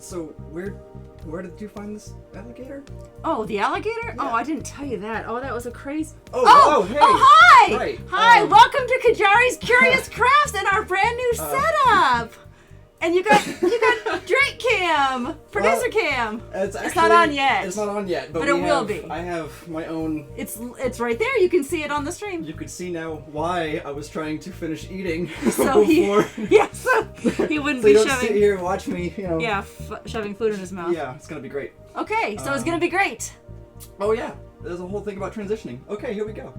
So where did you find this alligator? Oh, the alligator? Yeah. Oh, I didn't tell you that. Oh, that was a crazy... Hey! Hi! Right. Hi, welcome to Qyjari's Curious Crafts and our brand new setup. And you got Drake Cam, producer Cam. It's not on yet. It's not on yet, but it will be. I have my own. It's right there. You can see it on the stream. You could see now why I was trying to finish eating So before. so he wouldn't So be you don't shoving. sit here and watch me, you know. Yeah, shoving food in his mouth. Yeah, it's gonna be great. Okay, so it's gonna be great. Oh yeah, there's a whole thing about transitioning. Okay, here we go.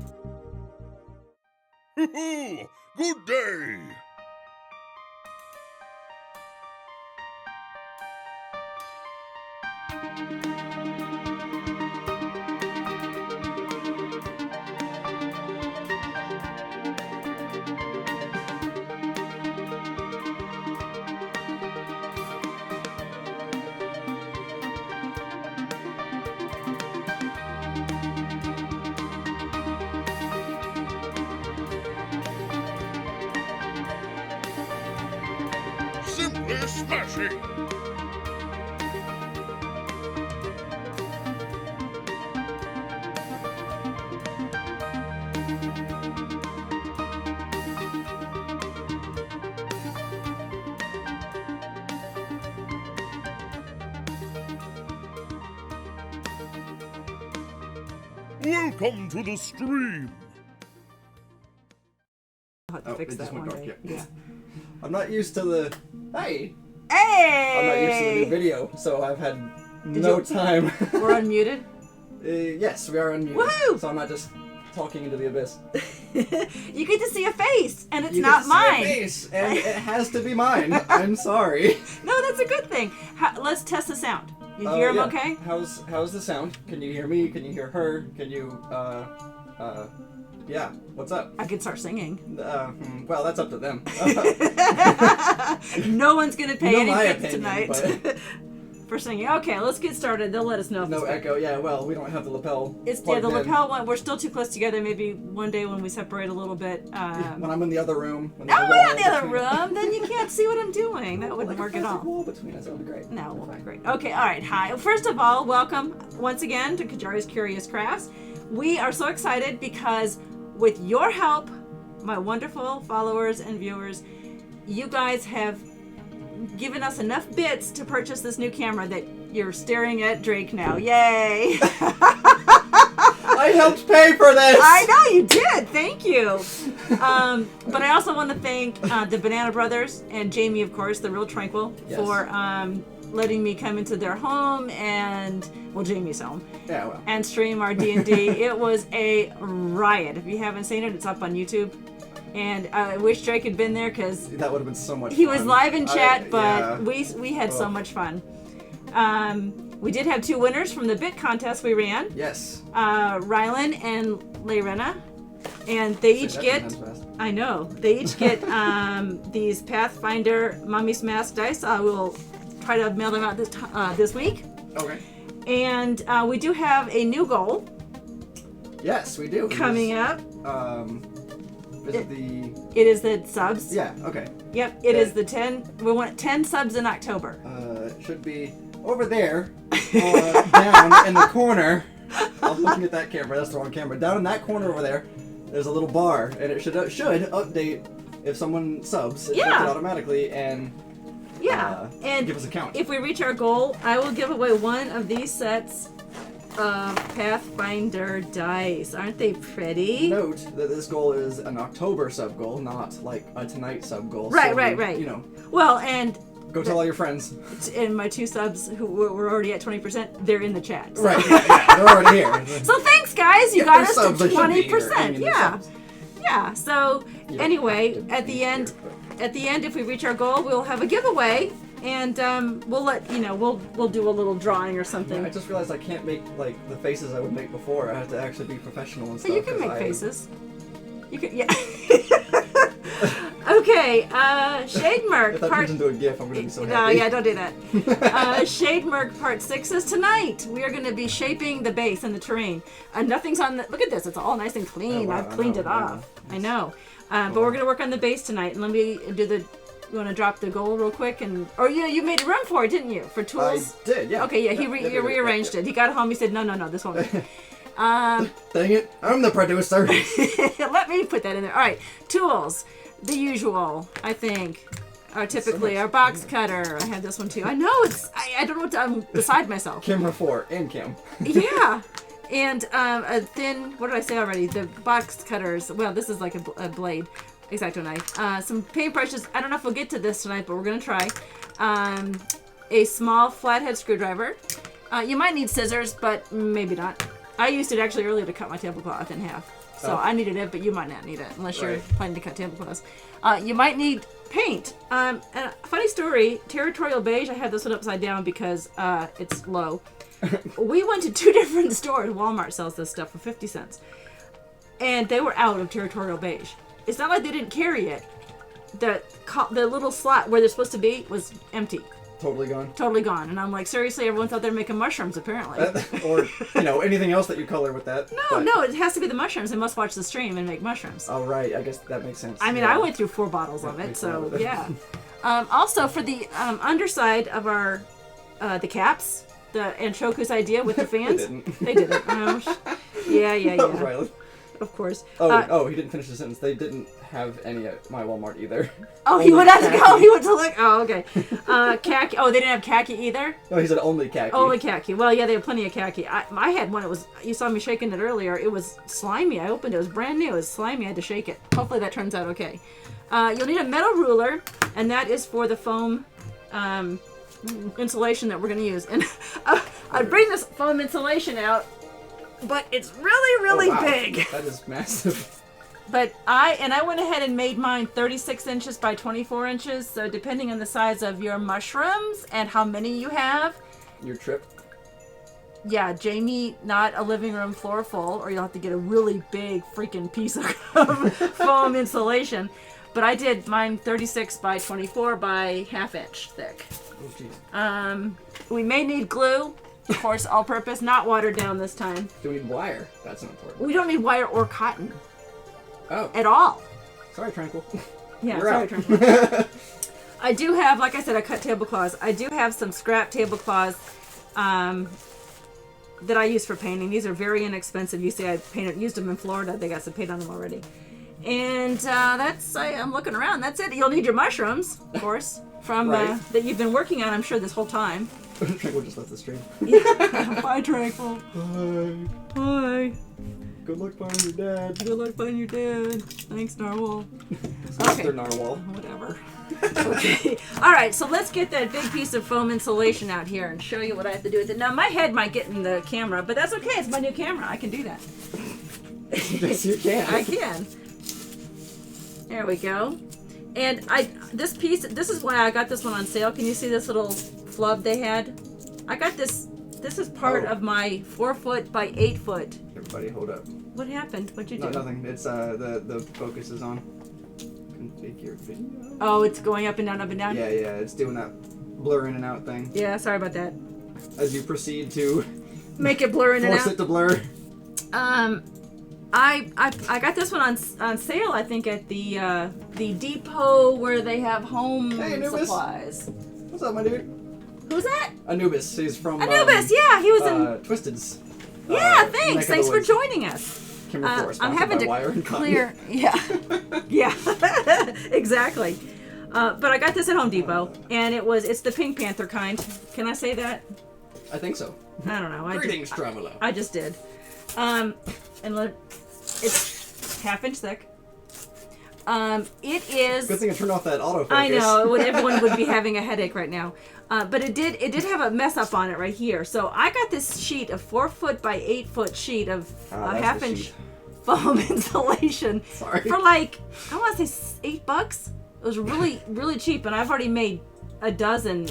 Good day. Simply smashing. Welcome to the stream. I'll have to Oh, fix it that just went one dark, day. yeah. I'm not used to the. Hey! Hey! I'm not used to the new video, so I've had no time. We're unmuted. Yes, we are unmuted. Woohoo! So I'm not just talking into the abyss. You get to see a face, and it's You not get to see mine. a face, and it has to be mine. I'm sorry. No, that's a good thing. Let's test the sound. You hear him yeah. okay? How's the sound? Can you hear me? Can you hear her? Can you yeah, what's up? I could start singing. Well, that's up to them. No one's gonna pay You know my anything opinion, tonight for singing. Okay, let's get started. They'll let us know if No it's good. echo. Yeah, well, we don't have the lapel. It's plugged the in. lapel one. We're still too close together. Maybe one day when we separate a little bit. When I'm in the other room. When No, there's a we're wall not in the other between- room. Then you can't see what I'm doing. That wouldn't Like work at a all. plastic wall between us. That would be great. No, well, not great. Okay, all right. Hi. First of all, welcome once again to Qyjari's Curious Crafts. We are so excited because with your help, my wonderful followers and viewers, you guys have given us enough bits to purchase this new camera that you're staring at Drake now. Yay! I helped pay for this! I know you did. Thank you. But I also want to thank the Banana Brothers and Jamie, of course, the Real Tranquil, Yes. for letting me come into their home and, well, Jamie's home, Yeah, well. and stream our D&D. It was a riot. If you haven't seen it, it's up on YouTube. And I wish Drake had been there because That would have been so much he fun. was live in chat, but yeah. we had so Ugh. much fun. We did have 2 winners from the bit contest we ran. Yes. Rylan and Layrena, and they each Say that get, 10 times fast. I know, they each get these Pathfinder Mummy's Mask dice. I will try to mail them out this week. Okay. And we do have a new goal Yes, we do. coming up. Is it the... It is the subs. Yeah, okay. Yep, it is the 10. We want 10 subs in October. It should be over there, down in the corner. I was looking at that camera. That's the wrong camera. Down in that corner over there, there's a little bar, and it should update if someone subs. It Yeah. does it automatically, and Yeah, and give us a count. if we reach our goal, I will give away one of these sets of Pathfinder dice. Aren't they pretty? Note that this goal is an October sub goal, not like a tonight sub goal. Right, So, right. You know, Well, and go tell all your friends. my 2 subs who were already at 20%, they're in the chat. So. Right, yeah, they're already here. So thanks, guys. You Yeah, got they're us subs, to they should be 20%. here. I mean, they're Yeah. subs. Yeah. So You don't anyway, have to at be the end, here, if we reach our goal, we'll have a giveaway, and we'll let you know. We'll do a little drawing or something. I just realized I can't make like the faces I would make before. I have to actually be professional and But stuff. you can 'cause make I- faces. You can, yeah. Okay, Shademurk If that part. turns into a GIF, I'm gonna be so No, happy. yeah, don't do that. Shademurk part 6 is tonight. We are going to be shaping the base and the terrain. Nothing's on the. Look at this. It's all nice and clean. Oh, wow, I've cleaned I it know, off. I know. But we're going to work on the base tonight. And let me do the You want to drop the goal real quick or you made room for it, didn't you? For tools. I did, yeah. Okay, yeah. He rearranged it. He got home. He said, no, this won't. Dang it! I'm the producer. Let me put that in there. All right, tools. The usual, I think, are typically our box cutter. I have this one too. I know I don't know what to, I'm beside myself. Camera 4 and cam. Yeah. And a thin, what did I say already? The box cutters. Well, this is like a blade. X-Acto knife. Some paintbrushes. I don't know if we'll get to this tonight, but we're going to try. A small flathead screwdriver. You might need scissors, but maybe not. I used it actually earlier to cut my tablecloth in half. So I needed it, but you might not need it unless you're planning to cut tablecloths. You might need paint. And a funny story, Territorial Beige, I had this one upside down because it's low. We went to 2 different stores. Walmart sells this stuff for 50 cents. And they were out of Territorial Beige. It's not like they didn't carry it. The little slot where they're supposed to be was empty. Totally gone. Totally gone. And I'm like, seriously, everyone thought they were making mushrooms, apparently. Or, anything else that you color with that. No, it has to be the mushrooms. They must watch the stream and make mushrooms. Oh, right. I guess that makes sense. I mean, I went through 4 bottles of it, so yeah. Also, for the underside of our, the caps, the Anshoku's idea with the fans. They didn't. Yeah. That was Riley. Of course. He didn't finish the sentence. They didn't have any at my Walmart either. Oh, he went out to go. He went to look. Oh, okay. Khaki. Oh, they didn't have khaki either? No, he said only khaki. Only khaki. Well, yeah, they have plenty of khaki. I had one. It was, you saw me shaking it earlier. It was slimy. I opened it. It was brand new. It was slimy. I had to shake it. Hopefully that turns out okay. You'll need a metal ruler, and that is for the foam insulation that we're going to use. And I'd bring this foam insulation out, but it's really big. That is massive. But I went ahead and made mine 36 inches by 24 inches. So depending on the size of your mushrooms and how many you have. Your trip? Yeah, Jamie, not a living room floor full, or you'll have to get a really big freaking piece of foam insulation. But I did mine 36 by 24 by ½ inch thick. Oh, jeez. We may need glue. Of course, all-purpose, not watered down this time. Do we need wire? That's not important. We don't need wire or cotton. Oh. At all. Sorry, Tranquil. Yeah, You're sorry, out. Tranquil. I do have, like I said, I cut tablecloths. I do have some scrap tablecloths that I use for painting. These are very inexpensive. You see, I used them in Florida. They got some paint on them already. And I'm looking around. That's it. You'll need your mushrooms, of course, from that you've been working on, I'm sure, this whole time. Tranquil just left the stream. Yeah. Bye, Tranquil. Bye. Bye. Good luck finding your dad. Good luck finding your dad. Thanks, Narwhal. Mr. Narwhal. Whatever. Okay. All right, so let's get that big piece of foam insulation out here and show you what I have to do with it. Now, my head might get in the camera, but that's okay. It's my new camera. I can do that. Yes, you can. I can. There we go. And this is why I got this one on sale. Can you see this little flub they had? I got this. This is part of my 4-foot by 8-foot. Everybody, hold up. What happened? What'd you do? No, nothing. It's the focus is on. Configure video. Oh, it's going up and down, up and down. Yeah, it's doing that blur in and out thing. Yeah, sorry about that. As you proceed to make it blur in and out. Force it to blur. I got this one on sale. I think at the depot where they have home supplies. What's up, my dude? Who's that? Anubis. He's from Anubis. Yeah, he was in Twisted's. Yeah, thanks. Thanks for joining us. I'm having to clear. Yeah, yeah, exactly. But I got this at Home Depot, and it's the Pink Panther kind. Can I say that? I think so. I don't know. Greetings, Tremolo. I just did. And it's ½ inch thick. It is. Good thing I turned off that autofocus. I know. Everyone would be having a headache right now. But it did have a mess up on it right here. So I got this sheet, a 4-foot by 8-foot sheet of ½ inch foam insulation for like, I want to say $8. It was really, really cheap, and I've already made a dozen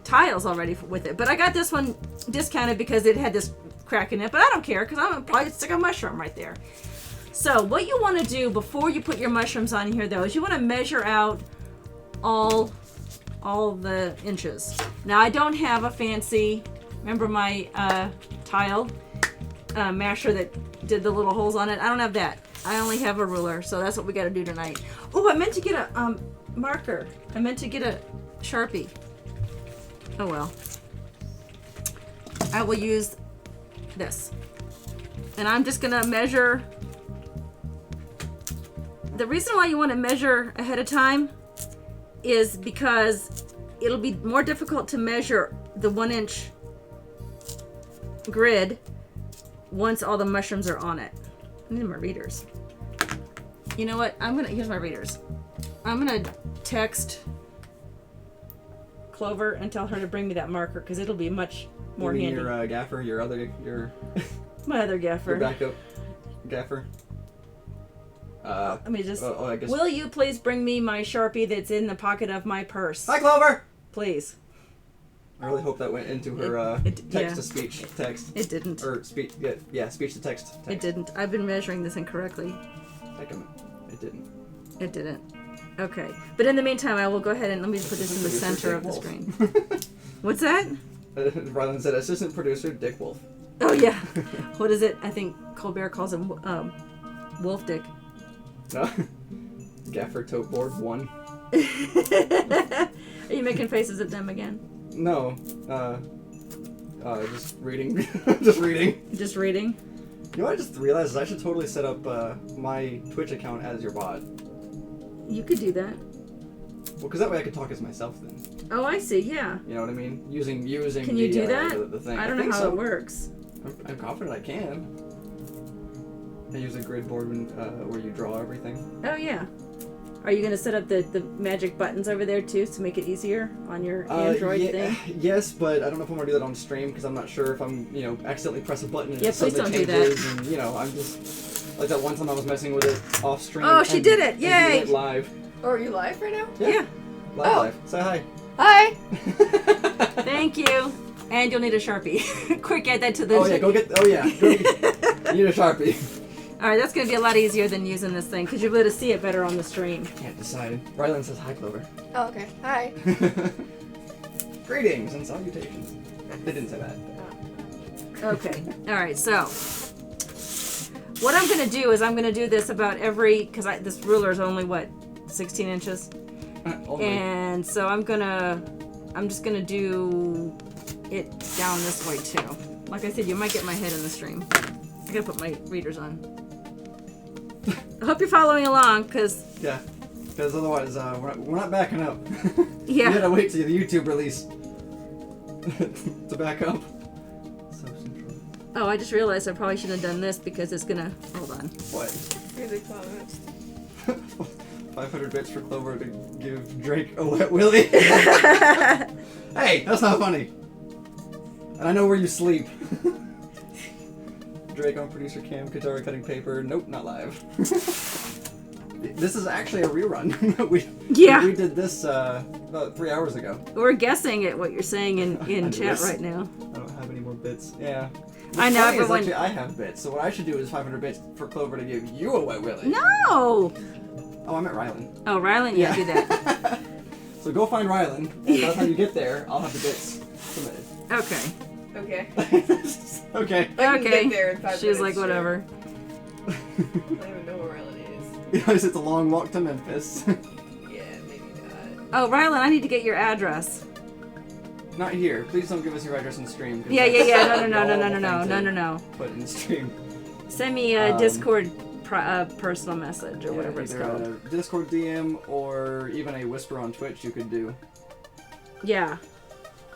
tiles already with it. But I got this one discounted because it had this crack in it. But I don't care because I'm gonna probably stick a mushroom right there. So what you want to do before you put your mushrooms on here, though, is you want to measure out all the inches. Now, I don't have a fancy, remember my tile masher that did the little holes on it? I don't have that. I only have a ruler, so that's what we got to do tonight. Oh, I meant to get marker. I meant to get a Sharpie. Oh well. I will use this. And I'm just gonna measure. The reason why you want to measure ahead of time is because it'll be more difficult to measure the 1-inch grid once all the mushrooms are on it. I need my readers. You know what? Here's my readers. I'm gonna text Clover and tell her to bring me that marker because it'll be much more You mean handy. your gaffer, your My other gaffer. backup gaffer. Let me just. I guess. Will you please bring me my Sharpie that's in the pocket of my purse? Hi, Clover. Please. I really hope that went into her text to speech text. It didn't. Or speech. Yeah, speech to text. It didn't. I've been measuring this incorrectly. It didn't. It didn't. Okay. But in the meantime, I will go ahead and let me put this in the center of the screen. What's that? Rylan said, assistant producer Dick Wolf. Oh, yeah. What is it? I think Colbert calls him Wolf Dick. No. Gaffer Tote Board 1. Are you making faces at them again? No. Just reading. Just reading. Just reading? You know what I just realized is I should totally set up my Twitch account as your bot. You could do that. Well, because that way I could talk as myself then. Oh, I see. Yeah. You know what I mean? Using Can you do that? the thing. I don't know how it works. I'm confident I can. I use a grid board where you draw everything. Oh, yeah. Are you going to set up the magic buttons over there, too, to make it easier on your Android thing? Yes, but I don't know if I'm going to do that on stream, because I'm not sure if I'm, accidentally press a button and Yeah, it please suddenly don't do that. changes. And, I'm just... Like that one time I was messing with it off stream. Oh, she did it! Yay! Did it live. Oh, are you live right now? Yeah. Live. Say hi. Hi! Thank you. And you'll need a Sharpie. Quick, add that to the... Oh, yeah, go get... You need a Sharpie. Alright, that's going to be a lot easier than using this thing, because you'll be able to see it better on the stream. Can't decide. Rylan says hi, Clover. Oh, okay. Hi. Greetings and salutations. They didn't say that. Okay. Alright, so... What I'm going to do is I'm going to do this about every... Because this ruler is only, 16 inches? Only. And so I'm just going to do it down this way, too. Like I said, you might get my head in the stream. I got to put my readers on. I hope you're following along, because... Yeah, because otherwise we're not backing up. Yeah. You gotta wait till the YouTube release to back up. So central. Oh, I just realized I probably shouldn't have done this because it's gonna... Hold on. What? Read the comments. 500 bits for Clover to give Drake a wet willy. Hey, that's not funny. And I know where you sleep. Drake on producer cam, Qyjari cutting paper. Nope, not live. This is actually a rerun. we did this about 3 hours ago. We're guessing at what you're saying in chat this. right now. I don't have any more bits. Yeah. I know, funny but is when... actually I have bits, so what I should do is 500 bits for Clover to give you a wet willy. No! Oh, I meant Rylan. Oh, Rylan, yeah, do that. So go find Rylan, and by the time you get there, I'll have the bits submitted. Okay. Okay. Okay. I can Okay. get there in 5 She's minutes, like, sure. whatever. I don't even know where Rylan is. Because it's a long walk to Memphis. Yeah, maybe not. Oh, Rylan, I need to get your address. Not here. Please don't give us your address on stream. 'cause Yeah. that's No. Put in the stream. Send me a Discord personal message or whatever it's either called. a Discord DM or even a whisper on Twitch you could do. Yeah.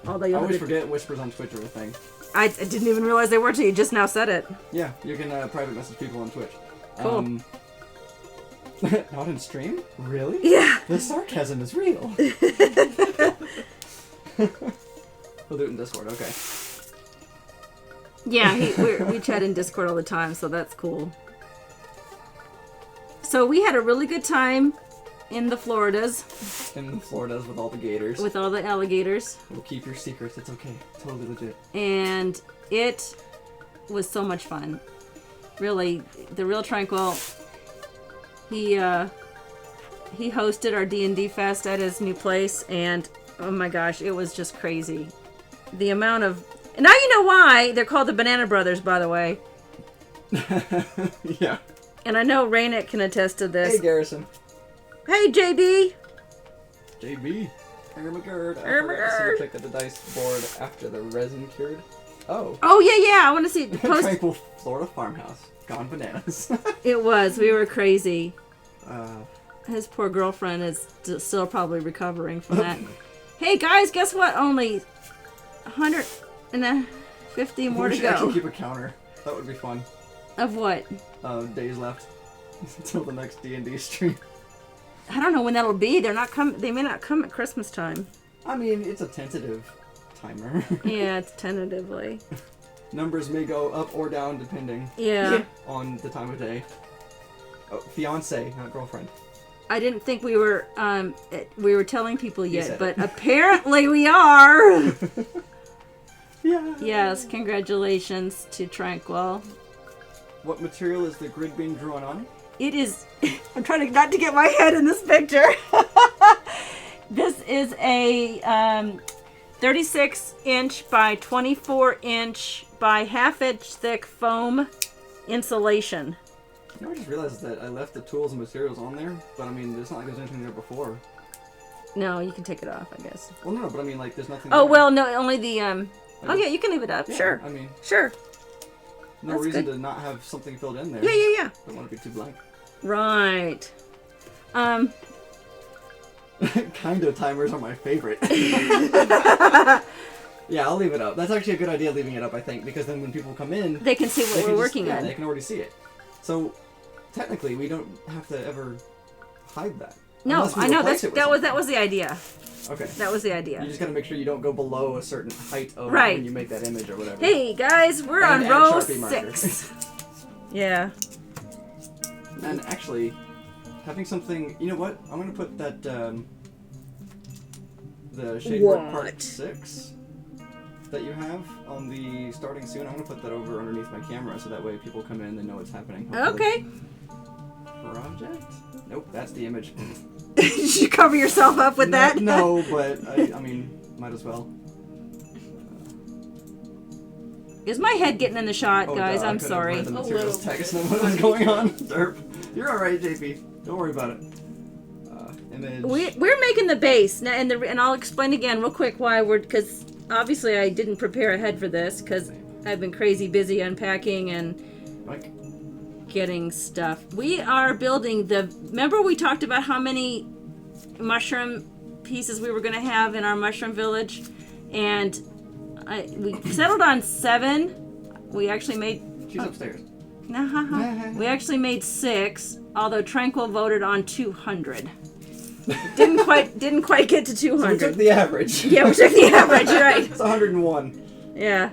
Although I you always forget whispers on Twitch are a thing. I didn't even realize they were till you just now said it. Yeah, you can private message people on Twitch. Cool. Not in stream? Really? Yeah. The sarcasm is real. We'll do it in Discord, okay. Yeah, we chat in Discord all the time, so that's cool. So we had a really good time in the Floridas. In Florida's with all the gators. With all the alligators. We'll keep your secrets, it's okay. Totally legit. And it was so much fun. Really, the Real Tranquil, he hosted our D&D Fest at his new place, and oh my gosh, it was just crazy. The amount of... And now you know why they're called the Banana Brothers, by the way. Yeah. And I know Rainick can attest to this. Hey, Garrison. Hey, JD! JB. Ermagerd. I Ermagerd. forgot to see pick up the dice board after the resin cured. Oh. Oh yeah. I want to see the post. Tranquil Florida farmhouse. Gone bananas. It was. We were crazy. uh, His poor girlfriend is still probably recovering from that. Hey guys, guess what? Only 150 more we to should actually go. keep a counter. That would be fun. Of what? Days left until the next D&D stream. I don't know when that'll be. They're not come. They may not come at Christmas time. I mean, it's a tentative timer. Yeah, it's tentatively. Numbers may go up or down depending Yeah. on the time of day. Oh, fiance, not girlfriend. I didn't think we were telling people yet, said but it. apparently we are. Yeah. Yes, congratulations to Tranquil. What material is the grid being drawn on? It is. I'm trying not to get my head in this picture. This is a 36-inch by 24-inch by half-inch thick foam insulation. You know, I just realized that I left the tools and materials on there, but I mean, it's not like there's anything there before. No, you can take it off, I guess. Well, no, but I mean, like, there's nothing Oh there. well, no, only the Oh yeah, you can leave it up. Yeah, Sure, I mean, sure. no That's reason good. to not have something filled in there. Yeah. Don't want to be too blank. Right. Kind of timers are my favorite. Yeah, I'll leave it up. That's actually a good idea, leaving it up, I think, because then when people come in, They can see what they we're can working yeah, on. they can already see it. So, technically, we don't have to ever hide that. No, Unless we I know replace that it with that was the idea. something. Okay. That was the You idea. just gotta make sure you don't go below a certain height of Right. when you make that image or whatever. Hey guys, we're And on add row Sharpie marker. 6. Yeah. And actually, having something, you know what? I'm gonna put that the Shademurk Part What? 6 that you have on the starting soon. I'm gonna put that over underneath my camera so that way people come in and know what's happening. Hopefully. Okay. Project? Nope, that's the image. Did you cover yourself up with that? No, but I mean, might as well. Is my head getting in the shot, Oh, guys? duh, I I'm could've sorry. read the A materials little text bit. and what was going on. Derp. You're alright, JP. Don't worry about it. Image. We're making the base now, and I'll explain again real quick why because obviously I didn't prepare ahead for this because I've been crazy busy unpacking and Mike. getting stuff. We are building remember we talked about how many mushroom pieces we were going to have in our mushroom village, and we settled on 7. We actually made She's upstairs. we actually made 6, although Tranquil voted on 200. Didn't quite get to So we 200. took the average. Yeah, we took the average, right? It's 101. Yeah.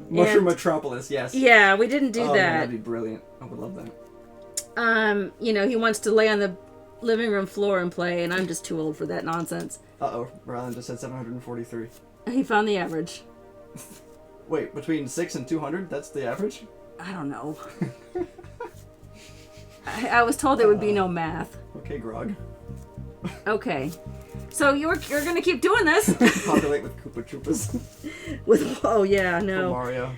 Mushroom Metropolis, yes. Yeah, we didn't do Man, that. that'd be brilliant. I would love that. He wants to lay on the living room floor and play, and I'm just too old for that nonsense. Uh-oh, Rylan just said 743. He found the average. Wait, between 6 and 200, that's the average? I don't know. I was told there would be no math. Okay, Grog. Okay. So you're gonna keep doing this Populate with Koopa Troopas. with For no. Mario.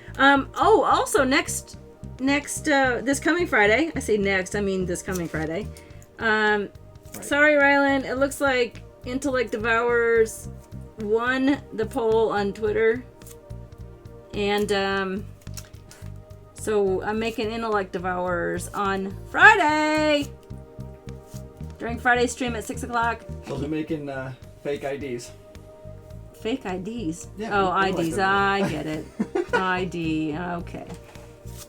Also next this coming Friday. I say next, I mean this coming Friday. Sorry, Rylan. It looks like Intellect Devours won the poll on Twitter, and so I'm making Intellect Devours on Friday during Friday's stream at 6 o'clock. So they're making fake IDs. Fake IDs. Yeah, Oh, Intellect IDs. Devours. I get it. ID. Okay.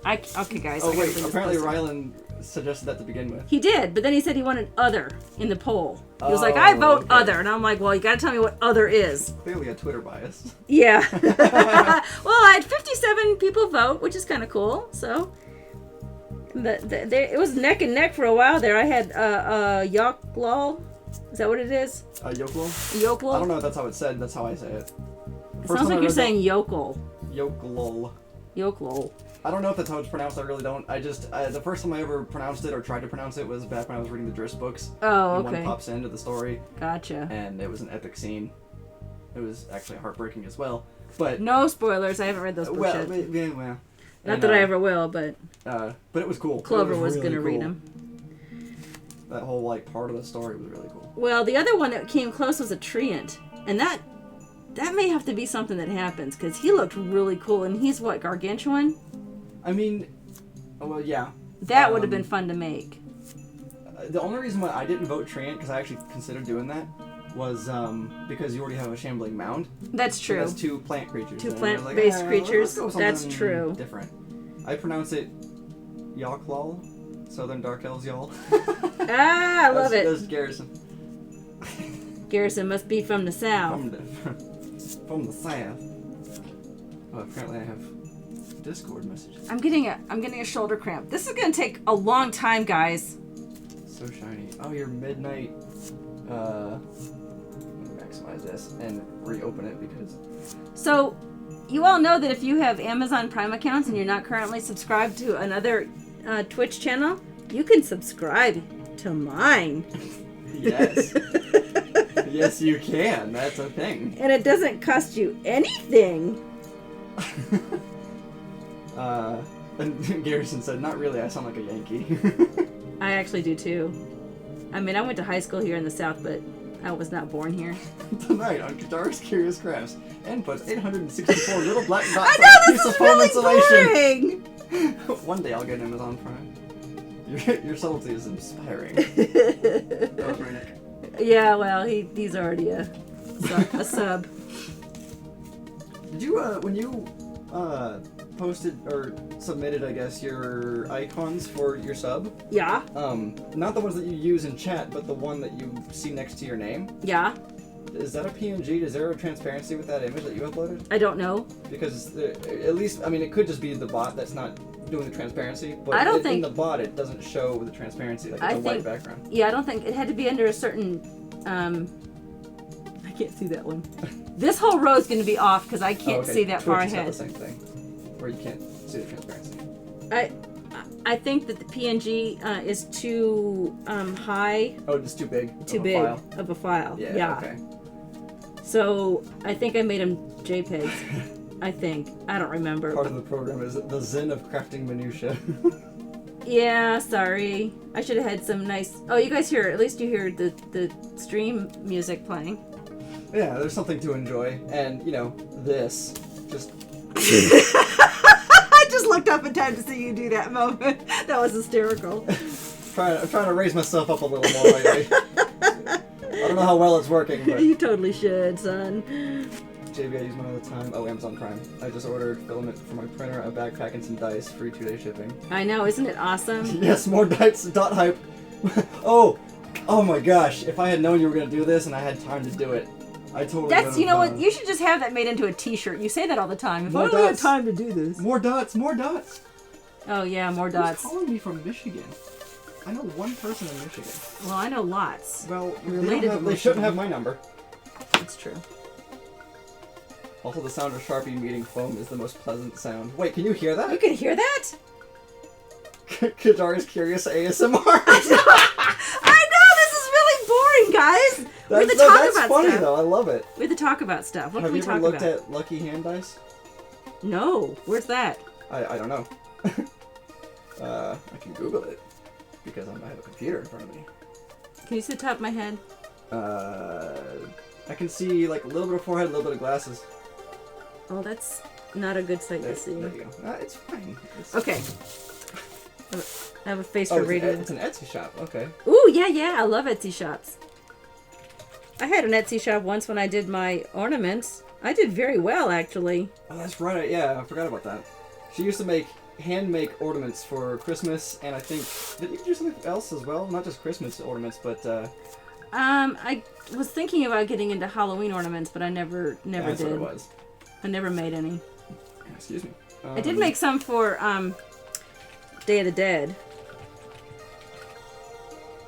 Okay, guys. Oh I gotta wait, bring this apparently closer. Rylan suggested that to begin with. He did, but then he said he wanted other in the poll. He was like, Oh, I vote okay. other. And I'm like, well, you gotta tell me what other is. Clearly a Twitter bias. Yeah. Well, I had 57 people vote, which is kind of cool. So, it was neck and neck for a while there. I had Yoklol. Is that what it is? Yoklol? Yokel? I don't know if that's how it's said, that's how I say it. It sounds like you're saying yokel. Yoklol. Yoklol. I don't know if that's how it's pronounced, I really don't. I just, the first time I ever pronounced it or tried to pronounce it was back when I was reading the Driss books. Oh, And okay. one pops into the story, Gotcha. and it was an epic scene. It was actually heartbreaking as well. But, No spoilers. I haven't read those books well, yet. well. Not And, that I ever will, but but it was cool. Clover It was really gonna read cool. them. That whole like part of the story was really cool. Well, the other one that came close was a treant, and that may have to be something that happens because he looked really cool, and he's what, gargantuan? I mean, well, yeah. That would have been fun to make. The only reason why I didn't vote Treant, because I actually considered doing that, was because you already have a shambling mound. That's So true. that's 2 plant creatures. Two And I was like, plant-based let's creatures. go with That's something true. Different. I pronounce it Yaklal, Southern Dark Elves y'all. Ah, I love it. That's Garrison. Garrison must be from the south. From the south. Oh, apparently I have Discord messages. I'm getting a shoulder cramp. This is gonna take a long time, guys. So shiny. Oh, your midnight. Let me maximize this and reopen it because. So, you all know that if you have Amazon Prime accounts and you're not currently subscribed to another Twitch channel, you can subscribe to mine. Yes. Yes, you can. That's a thing. And it doesn't cost you anything. And Garrison said, "Not really. I sound like a Yankee." I actually do too. I mean, I went to high school here in the South, but I was not born here. Tonight on Qyjari's Curious Crafts, and puts 864 little black dots I on know, a this piece is of foam really insulation. boring! One day I'll get Amazon Prime. Your subtlety is inspiring. That was my neck. Yeah, well, he's already a sub. Did you, when you posted or submitted, I guess, your icons for your sub? Yeah, Not the ones that you use in chat, but the one that you see next to your name. yeah. Is that a PNG? Is there a transparency with that image that you uploaded? I don't know. Because at least, I mean, it could just be the bot that's not doing the transparency, but I don't in think- the bot it doesn't show the transparency, like it's I a white think- background. Yeah, I don't think it had to be under a certain. I can't see that one. This whole row is going to be off because I can't see that far Twitch has ahead. the same thing, where you can't see the transparency. I think that the PNG is too high, Oh, it's too big. too of a big file. of a file. Yeah. Okay. So I think I made them JPEGs. I think. I don't remember. Part of the program is the zen of crafting minutia. Yeah, sorry. I should have had some nice. Oh, you guys hear? At least you hear the stream music playing. Yeah, there's something to enjoy, and you know, this just. I just looked up in time to see you do that moment. That was hysterical. I'm trying to raise myself up a little more. I don't know how well it's working, but You totally should, son. JB, I use one all the time. Oh, Amazon Prime. I just ordered filament for my printer, a backpack, and some dice. Free 2-day shipping. I know, isn't it awesome? Yes, more dice. Dot hype. Oh my gosh! If I had known you were gonna do this and I had time to do it, I totally. That's, you would've, know what? You should just have that made into a T-shirt. You say that all the time. If I More only had dots. time to do this. More dots. More dots. Oh yeah, more Who's dots. calling me from Michigan? I know one person in Michigan. Well, I know lots. Well, You're they, related don't have, to they shouldn't Michigan. have my number. That's true. Also, the sound of Sharpie meeting foam is the most pleasant sound. Wait, can you hear that? You can hear that? Qyjari's Curious ASMR. I know, this is really boring, guys. We have to No, talk that's about funny stuff. though. I love it. We have to talk about stuff. What Have can we you ever talk looked about? at Lucky Hand Dice? No. Where's that? I don't know. I can Google it because I have a computer in front of me. Can you see the top of my head? I can see like a little bit of forehead, a little bit of glasses. Oh, that's not a good sight There, to see. there you go. It's fine. It's, Okay. I have a face Oh, for radio. it's an Etsy shop. Okay. Ooh, yeah, I love Etsy shops. I had an Etsy shop once when I did my ornaments. I did very well, actually. Oh, that's right. Yeah, I forgot about that. She used to hand make ornaments for Christmas, and I think did you do something else as well? Not just Christmas ornaments, but I was thinking about getting into Halloween ornaments, but I never that's did. what it was. I never made any. Excuse me. I did make some for Day of the Dead.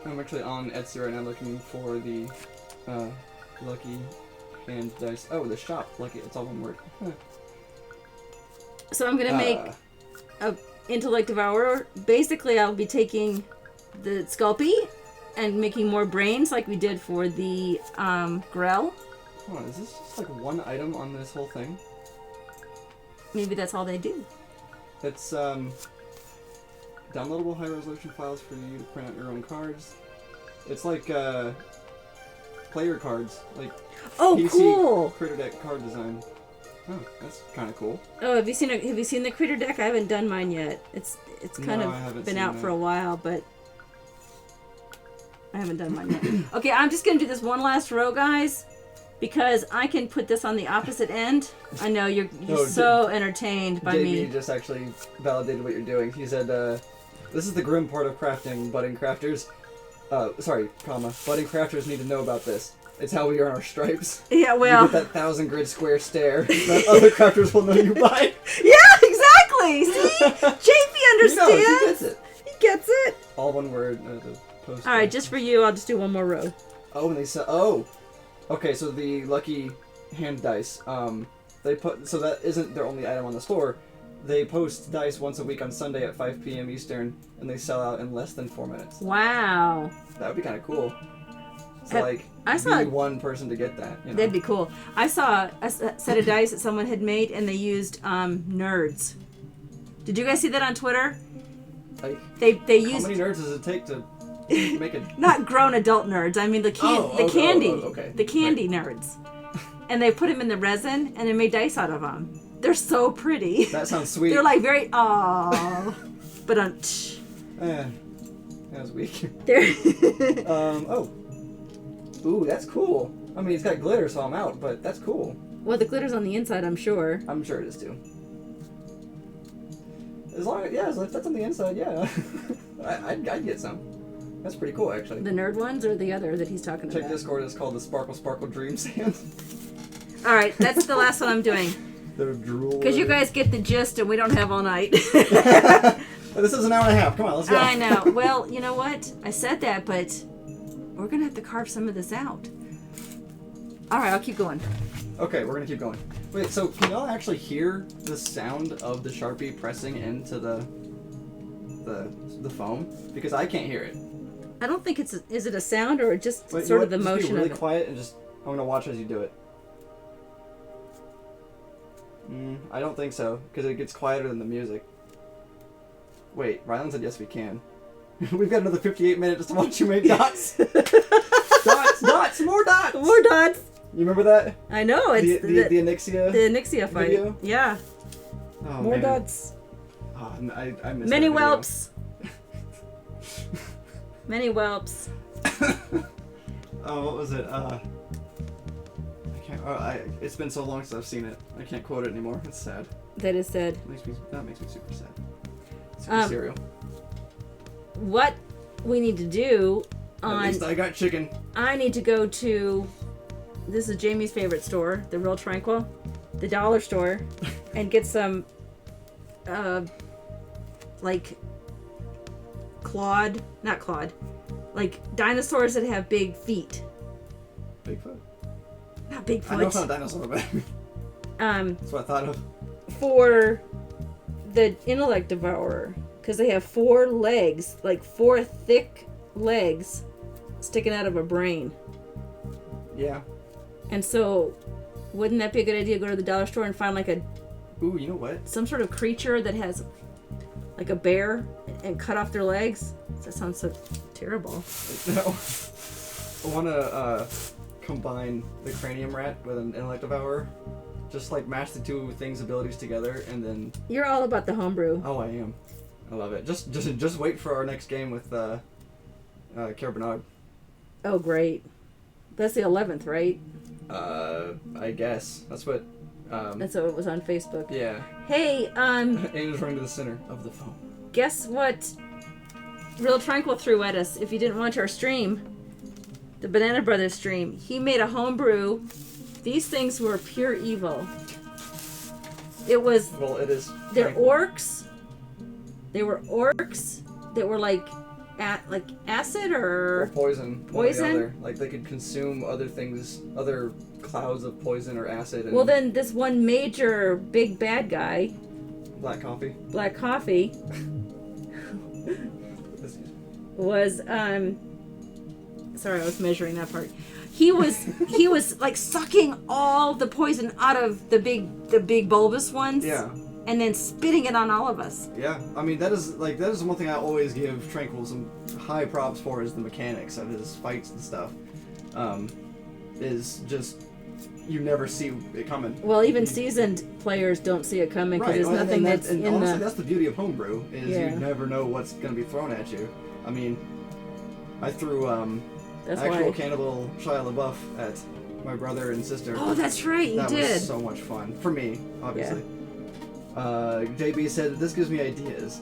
I'm actually on Etsy right now looking for the Lucky Hand Dice. Oh, the shop. Lucky. It's all one word. Huh. So I'm gonna make a Intellect Devourer. Basically, I'll be taking the Sculpey and making more brains like we did for the Grell. Hold on, is this just like one item on this whole thing? Maybe that's all they do. It's downloadable high resolution files for you to print out your own cards. It's like player cards, like Oh, PC cool. Critter Deck card design. Oh, that's kind of cool. Oh, have you seen the Critter Deck? I haven't done mine yet. It's kind No, I haven't of been seen out that. for a while, but I haven't done mine yet. Okay, I'm just gonna do this one last row, guys, because I can put this on the opposite end. I know you're No, so entertained by JB me. just actually validated what you're doing. He said, "This is the grim part of crafting, budding crafters. Budding crafters need to know about this. It's how we earn our stripes. Yeah, You well, get that 1,000 grid square stare that other crafters will know you by. yeah, exactly. See, JP He knows, he understands. gets it. He gets it. All one word. The post. All right, just for you, I'll just do one more row. Oh, and they said, oh, okay. So the lucky hand dice. They put so that isn't their only item on the store. They post dice once a week on Sunday at 5 p.m. Eastern, and they sell out in less than 4 minutes. Wow, That would be kind of cool. So I saw be one person to get that. You know? that'd be cool. I saw a set of dice that someone had made, and they used nerds. Did you guys see that on Twitter? Like, They how used many nerds does it take to make a? not grown adult nerds. I mean the candy, okay. the candy nerds. And they put them in the resin, and they made dice out of them. They're so pretty. That sounds sweet. They're like very but Eh, that was weak. they're Ooh, that's cool. I mean, it's got glitter, so I'm out. But that's cool. well, the glitter's on the inside, I'm sure. I'm sure it is too. As long as if that's on the inside, yeah, I'd get some. That's pretty cool, actually. The nerd ones or the other that he's talking Check about? Discord. It's called the Sparkle Sparkle Dream Sand. All right, that's the last one I'm doing. They're drool. Because you guys get the gist and we don't have all night. This is an hour and a half. Come on, let's go. I know. Well, you know what? I said that, but we're going to have to carve some of this out. All right, I'll keep going. Okay, we're gonna keep going. Wait, so can y'all actually hear the sound of the Sharpie pressing into the foam? Because I can't hear it. I don't think is it a sound or just Wait, sort of the just motion be really of it? quiet and I'm gonna watch as you do it. I don't think so, because it gets quieter than the music. Wait, Rylan said yes we can. We've got another 58 minutes to watch you make dots. dots, more dots! More dots. You remember that? I know. It's the Anixia? the Nixia fight. video? Yeah. Oh, More man. dots. Oh, I missed Many that video. whelps. Many whelps. Oh, what was it? I can't. It's been so long since I've seen it. I can't quote it anymore. It's sad. That is said. That makes me super sad. Super cereal. What we need to do At least I got chicken. I need to go to, this is Jamie's favorite store, the Real Tranquil, the dollar store, and get some, like, like dinosaurs that have big feet. Bigfoot? Not I know it's not Bigfoot. a dinosaur, but Um, that's what I thought of. for the Intellect Devourer, because they have 4 legs, like 4 thick legs sticking out of a brain. Yeah. And so, wouldn't that be a good idea to go to the dollar store and find like Ooh, you know what? some sort of creature that has like a bear and cut off their legs? That sounds so terrible. No. I want to combine the Cranium Rat with an Intellect Devourer. Just like mash the two things' abilities together, and then. You're all about the homebrew. Oh, I am. I love it. Just wait for our next game with Kier Bernard. Oh, great. That's the 11th, right? I guess that's what. That's what it was on Facebook. Yeah. Hey, Aim is running to the center of the foam. guess what Real Tranquil threw at us if you didn't watch our stream? The Banana Brothers stream. He made a homebrew. These things were pure evil. It was... Well, it is. They're Tranquil. orcs. They were orcs that were like acid Or or... poison. Poison? One or the other. Like they could consume other things, other clouds of poison or acid. And Well, then this one major big bad guy, black coffee. Black Coffee, was sorry, I was measuring that part. He was like sucking all the poison out of the big bulbous ones. Yeah. and then spitting it on all of us. Yeah, I mean that is one thing I always give Tranquil some high props for is the mechanics of his fights and stuff. Is just you never see it coming. Well, even seasoned players don't see it coming because there's nothing that's in honestly, the... that's the beauty of homebrew is Yeah. you never know what's going to be thrown at you. I mean, I threw That's actual why. Cannibal Shia LaBeouf at my brother and sister. Oh, that's right, you that did. was so much fun for me, obviously. JB said this gives me ideas.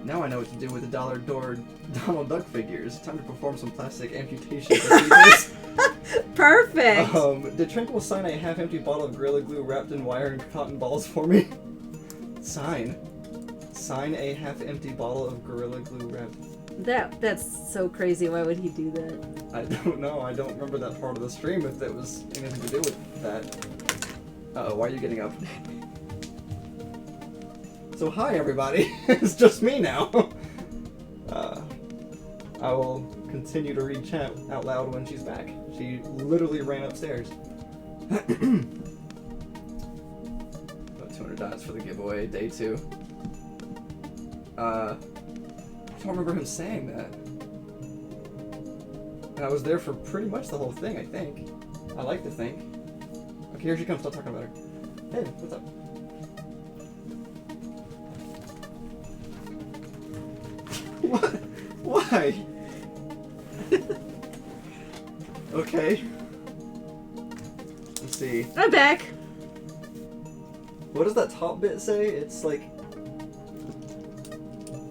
Now I know what to do with the dollar door Donald Duck figures. Time to perform some plastic amputation procedures. Perfect. Did Tranquil sign a half-empty bottle of Gorilla Glue wrapped in wire and cotton balls for me? Sign a half-empty bottle of Gorilla Glue wrapped. That's so crazy. Why would he do that? I don't know. I don't remember that part of the stream if that was anything to do with that. Uh-oh, why are you getting up? So hi everybody, it's just me now. I will continue to read chat out loud when she's back. She literally ran upstairs. About 200 dots for the giveaway, day 2. I don't remember him saying that. And I was there for pretty much the whole thing, I think. I like to think. Okay, here she comes, stop talking about her. Hey, what's up? What? Why? Okay. Let's see. I'm back. What does that top bit say? It's like...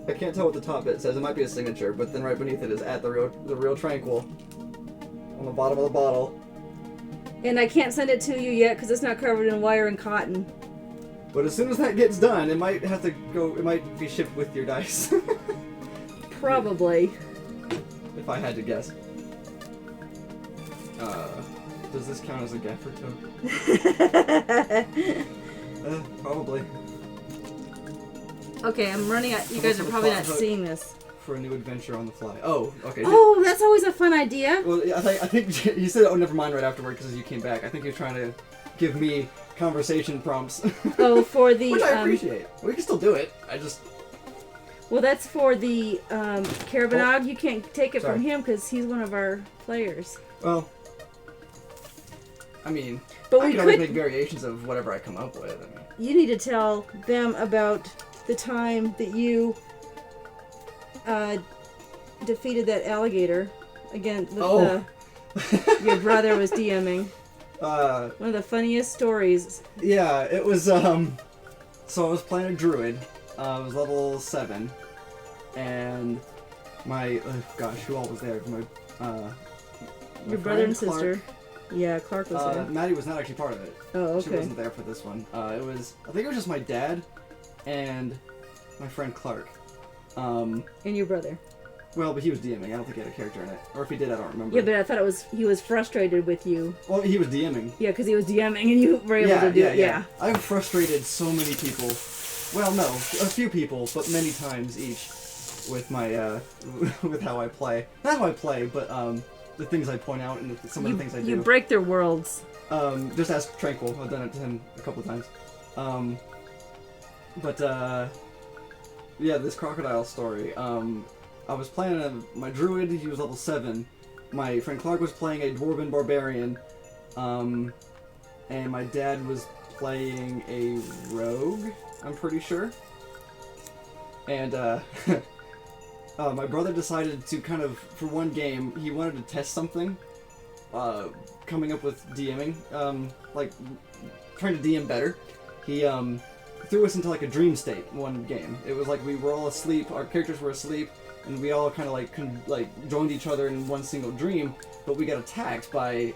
I can't tell what the top bit says. It might be a signature, but then right beneath it is at the real Tranquil. On the bottom of the bottle. And I can't send it to you yet because it's not covered in wire and cotton. But as soon as that gets done, it might have to go... It might be shipped with your dice. Probably. If I had to guess. Does this count as a gaffer token? Probably. Okay, I'm running out. You guys are probably not seeing this. For a new adventure on the fly. Oh, okay. Oh, that's always a fun idea. Well, I think you said, oh, never mind right afterward because you came back. I think you're trying to give me conversation prompts. Oh, for the... Which I appreciate. We can still do it. I just... Well, that's for the Carabanog. Oh. You can't take it Sorry. from him because he's one of our players. Well... I mean... But I we can always could... make variations of whatever I come up with. I mean. You need to tell them about the time that you defeated that alligator again with your brother was DMing. One of the funniest stories. Yeah, it was, so I was playing a druid. I was level 7. And my, gosh, who all was there? Your brother and sister. Yeah, Clark was there. Maddie was not actually part of it. Oh, okay. She wasn't there for this one. I think it was just my dad and my friend Clark. And your brother. Well, but he was DMing. I don't think he had a character in it. Or if he did, I don't remember. Yeah, but I thought he was frustrated with you. Well, he was DMing. Yeah, because he was DMing and you were able to do it. Yeah. I've frustrated so many people. Well, no, a few people, but many times each with my, with how I play. Not how I play, but, the things I point out and some of the things I do. You break their worlds. Just ask Tranquil. I've done it to him a couple of times. Yeah, this crocodile story. I was playing my druid, he was level 7. My friend Clark was playing a dwarven barbarian. And my dad was playing a rogue, I'm pretty sure. And, my brother decided to kind of, for one game, he wanted to test something. Coming up with DMing, like, trying to DM better. He, threw us into, like, a dream state one game. It was like we were all asleep, our characters were asleep, and we all kind of, like, joined each other in one single dream, but we got attacked by...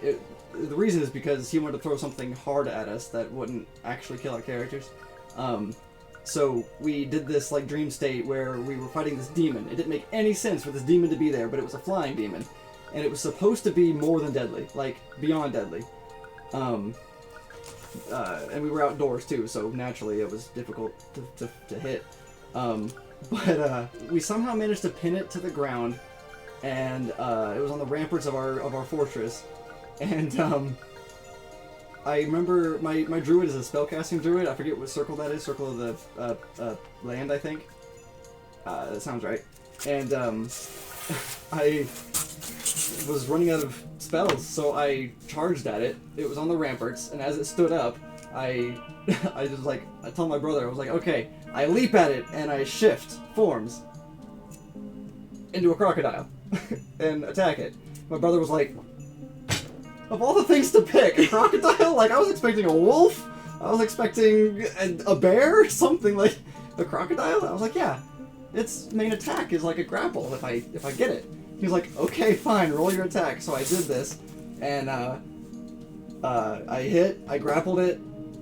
The reason is because he wanted to throw something hard at us that wouldn't actually kill our characters. So we did this like dream state where we were fighting this demon. It didn't make any sense for this demon to be there, but it was a flying demon. And it was supposed to be more than deadly, like beyond deadly. And we were outdoors too, so naturally it was difficult to hit. But we somehow managed to pin it to the ground, and it was on the ramparts of our fortress. And I remember my druid is a spellcasting druid. I forget what circle that is. Circle of the land, I think. That sounds right. And I was running out of spells, so I charged at it. It was on the ramparts, and as it stood up, I just like, I told my brother, I was like, okay, I leap at it, and I shift forms into a crocodile and attack it. My brother was like, of all the things to pick, a crocodile? Like, I was expecting a wolf, I was expecting a bear, something like a crocodile. I was like, yeah, its main attack is like a grapple if I get it. He was like, okay, fine, roll your attack. So I did this, and I hit, I grappled it,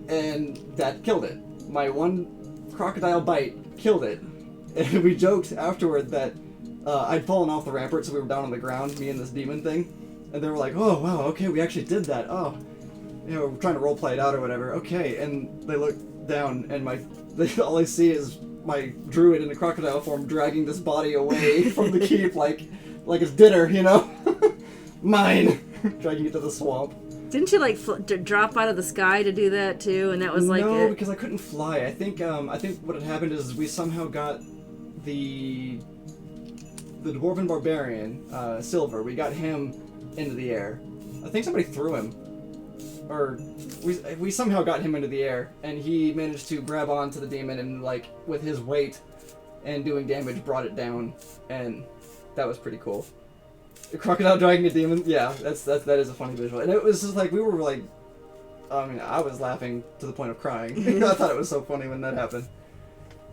and that killed it. My one crocodile bite killed it. And we joked afterward that I'd fallen off the rampart, so we were down on the ground, me and this demon thing. And they were like, oh, wow, okay, we actually did that. Oh, you know, we're trying to roleplay it out or whatever. Okay, and they look down, and all I see is my druid in a crocodile form dragging this body away from the keep like it's dinner, you know? Mine! Dragging it to the swamp. Didn't you like drop out of the sky to do that too? And that was like no, because I couldn't fly. I think what had happened is we somehow got the dwarven barbarian, Silver. We got him into the air. I think somebody threw him, or we somehow got him into the air, and he managed to grab onto the demon and like with his weight and doing damage brought it down, and that was pretty cool. The crocodile dragging a demon, yeah, that is a funny visual, and it was just like we were like, I mean, I was laughing to the point of crying. I thought it was so funny when that happened.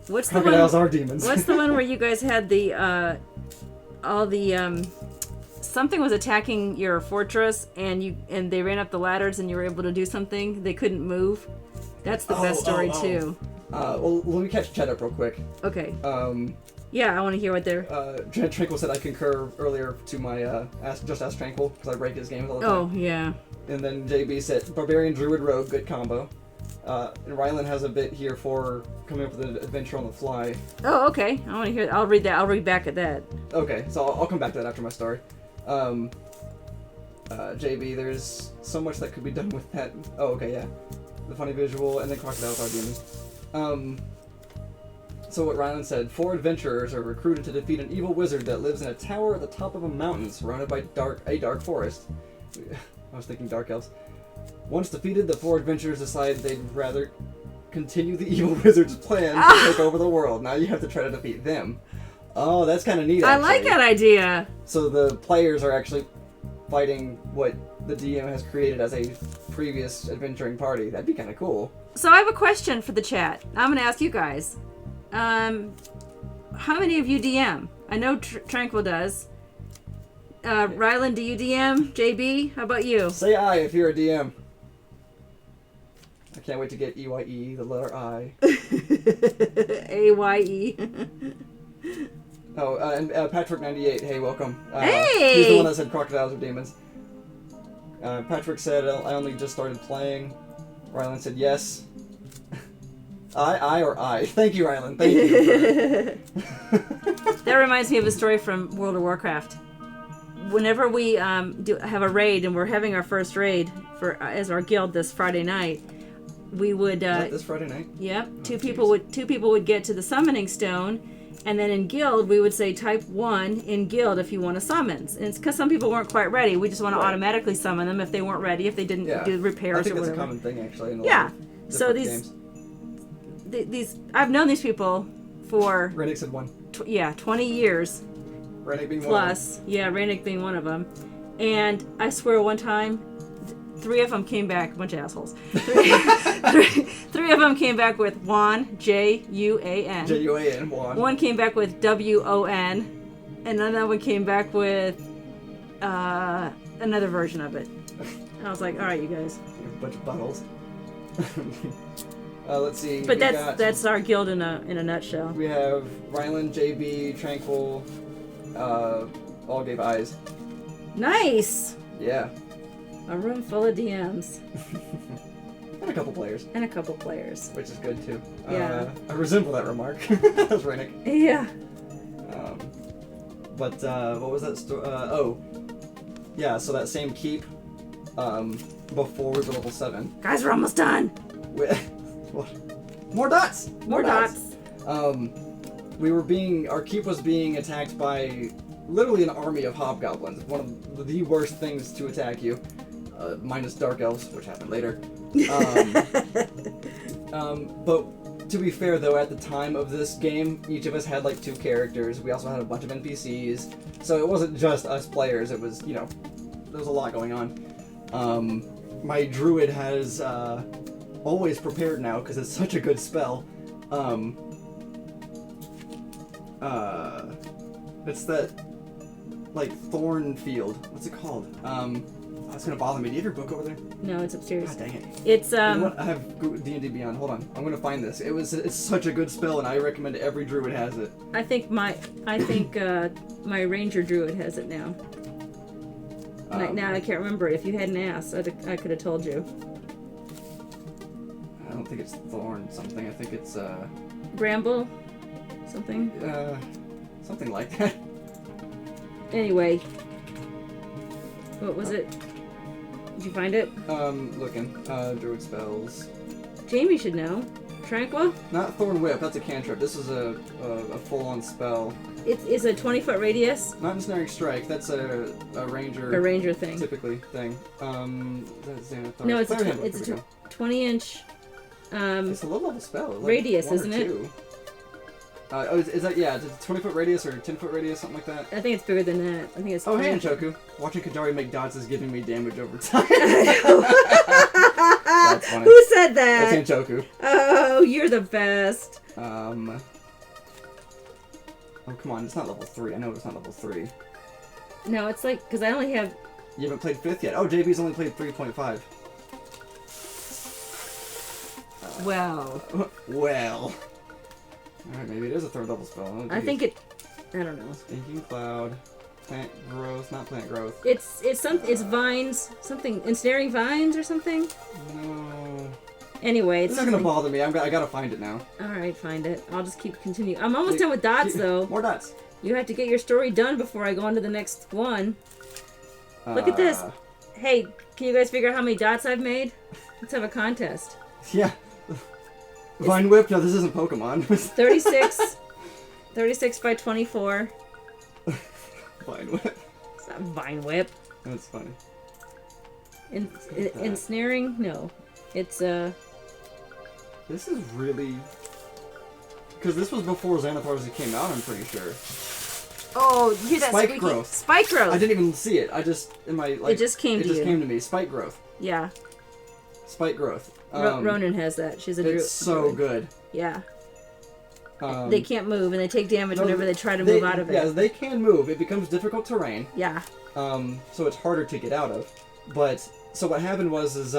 What's Crocodiles are demons. What's the one where you guys had the something was attacking your fortress and they ran up the ladders and you were able to do something? They couldn't move. That's the best story too. Well, let me catch Chet up real quick. Okay. Yeah, I want to hear what they're... Tranquil said I concur earlier to my Ask Tranquil, because I break his games all the time. Oh, yeah. And then JB said, Barbarian, Druid, Rogue, good combo. And Rylan has a bit here for coming up with an adventure on the fly. Oh, okay. I want to hear... I'll read that. I'll read back at that. Okay, so I'll come back to that after my story. JB, there's so much that could be done with that. Oh, okay, yeah. The funny visual, and then crocodiles are demons. So what Rylan said, 4 adventurers are recruited to defeat an evil wizard that lives in a tower at the top of a mountain surrounded by a dark forest. I was thinking dark elves. Once defeated, the 4 adventurers decide they'd rather continue the evil wizard's plan to take over the world. Now you have to try to defeat them. Oh, that's kind of neat, actually. I like that idea. So the players are actually fighting what the DM has created as a previous adventuring party. That'd be kind of cool. So I have a question for the chat. I'm going to ask you guys. How many of you DM? I know Tranquil does. Rylan, do you DM? JB, how about you? Say I if you're a DM. I can't wait to get EYE, the letter I. AYE. Oh, and Patrick98, hey, welcome. Hey! He's the one that said crocodiles are demons. Patrick said, I only just started playing. Rylan said yes. I. Thank you, Rylan. Thank you. That reminds me of a story from World of Warcraft. Whenever we have a raid, and we're having our first raid as our guild this Friday night, we would. Is that this Friday night? Yep. Oh, two people would get to the summoning stone, and then in guild we would say type 1 in guild if you want to summons. And it's because some people weren't quite ready. We just want to automatically summon them if they weren't ready, if they didn't do repairs I think or that's whatever. a common thing actually. In a Yeah. lot of So different games. these I've known these people for Rennick said 1. 20 years Rennick being plus. Yeah, Rennick being one of them. And I swear one time, 3 of them came back, a bunch of assholes. 3 of them came back with Juan, J-U-A-N. J-U-A-N, Juan. One came back with W-O-N. And another one came back with another version of it. I was like, all right, you guys. A bunch of buttholes. Let's see. But that's our guild in a nutshell. We have Rylan, JB, Tranquil, all gave eyes. Nice! Yeah. A room full of DMs. And a couple players. Which is good too. Yeah. I resemble that remark. That was Rennick. Yeah. But what was that story? Yeah, so that same keep before we were level 7. Guys, we're almost done. More dots! More dots. Our keep was being attacked by literally an army of hobgoblins. One of the worst things to attack you, minus dark elves, which happened later. But to be fair though, at the time of this game, each of us had like 2 characters. We also had a bunch of NPCs, so it wasn't just us players. It was, there was a lot going on. My druid has always prepared now because it's such a good spell. It's that like thorn field. What's it called? That's gonna bother me. Do you have your book over there? No, it's upstairs. God dang it. It's You know what? I have D&D Beyond. Hold on. I'm gonna find this. It's such a good spell, and I recommend every druid has it. I think my ranger druid has it now. Now I can't remember. If you hadn't asked, I could have told you. I don't think it's thorn something. I think it's Bramble, something. something like that. Anyway, what was it? Did you find it? Looking. Druid spells. Jamie should know. Tranquil? Not Thorn Whip, that's a cantrip. This is a full-on spell. It's a 20-foot radius. Not Ensnaring Strike, that's a ranger. A ranger thing. Typically thing. That's Xanathar. No, it's a 20-inch. It's a low-level spell. Like radius, isn't it? Is that, yeah, it's a 20-foot radius or 10-foot radius, something like that? I think it's bigger than that. I think it's. Oh, hey, Choku. Watching Qyjari make dots is giving me damage over time. That's funny. Who said that? That's Choku. Oh, you're the best. Oh, come on, it's not level 3. I know it's not level 3. No, it's like, because I only have... You haven't played 5th yet? Oh, JB's only played 3.5. Well. Well. Alright, maybe it is a 3rd level spell. Oh, I think it... I don't know. Stinking Cloud. Plant growth, not plant growth. It's vines, something, ensnaring vines or something? No. Anyway, It's not gonna bother me. I gotta find it now. Alright, find it. I'll just keep continuing. I'm almost done with dots, though. More dots. You have to get your story done before I go on to the next one. Look at this. Hey, can you guys figure out how many dots I've made? Let's have a contest. Yeah. Vine Whip? No, this isn't Pokemon. 36. 36 by 24. Vine Whip. It's not Vine Whip. That's funny. Ensnaring? No. It's, This is really... Because this was before Xanathar's came out, I'm pretty sure. Oh, you hear that Spike squeaky? growth. Spike growth. I didn't even see it. I just, in my, like... It just came to you. It just came to me. Spike growth. Yeah. Spike growth. Ronan has that. She's a druid. It's so good. Yeah. They can't move, and they take damage whenever they try to move out of it. Yeah, they can move. It becomes difficult terrain. Yeah. So it's harder to get out of. But, so what happened was,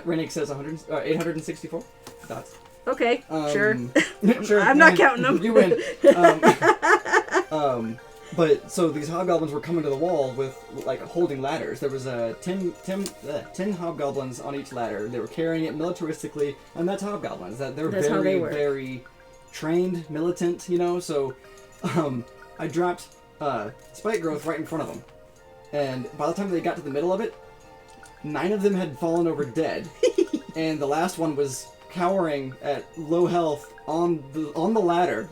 Rennick says 864 dots. Okay, sure. Sure. I'm not counting them. You win. But so these hobgoblins were coming to the wall with like holding ladders. There was 10 hobgoblins on each ladder. They were carrying it militaristically, and that's hobgoblins. They're very, very trained, militant, So I dropped spike growth right in front of them, and by the time they got to the middle of it, 9 of them had fallen over dead, and the last one was cowering at low health on the ladder,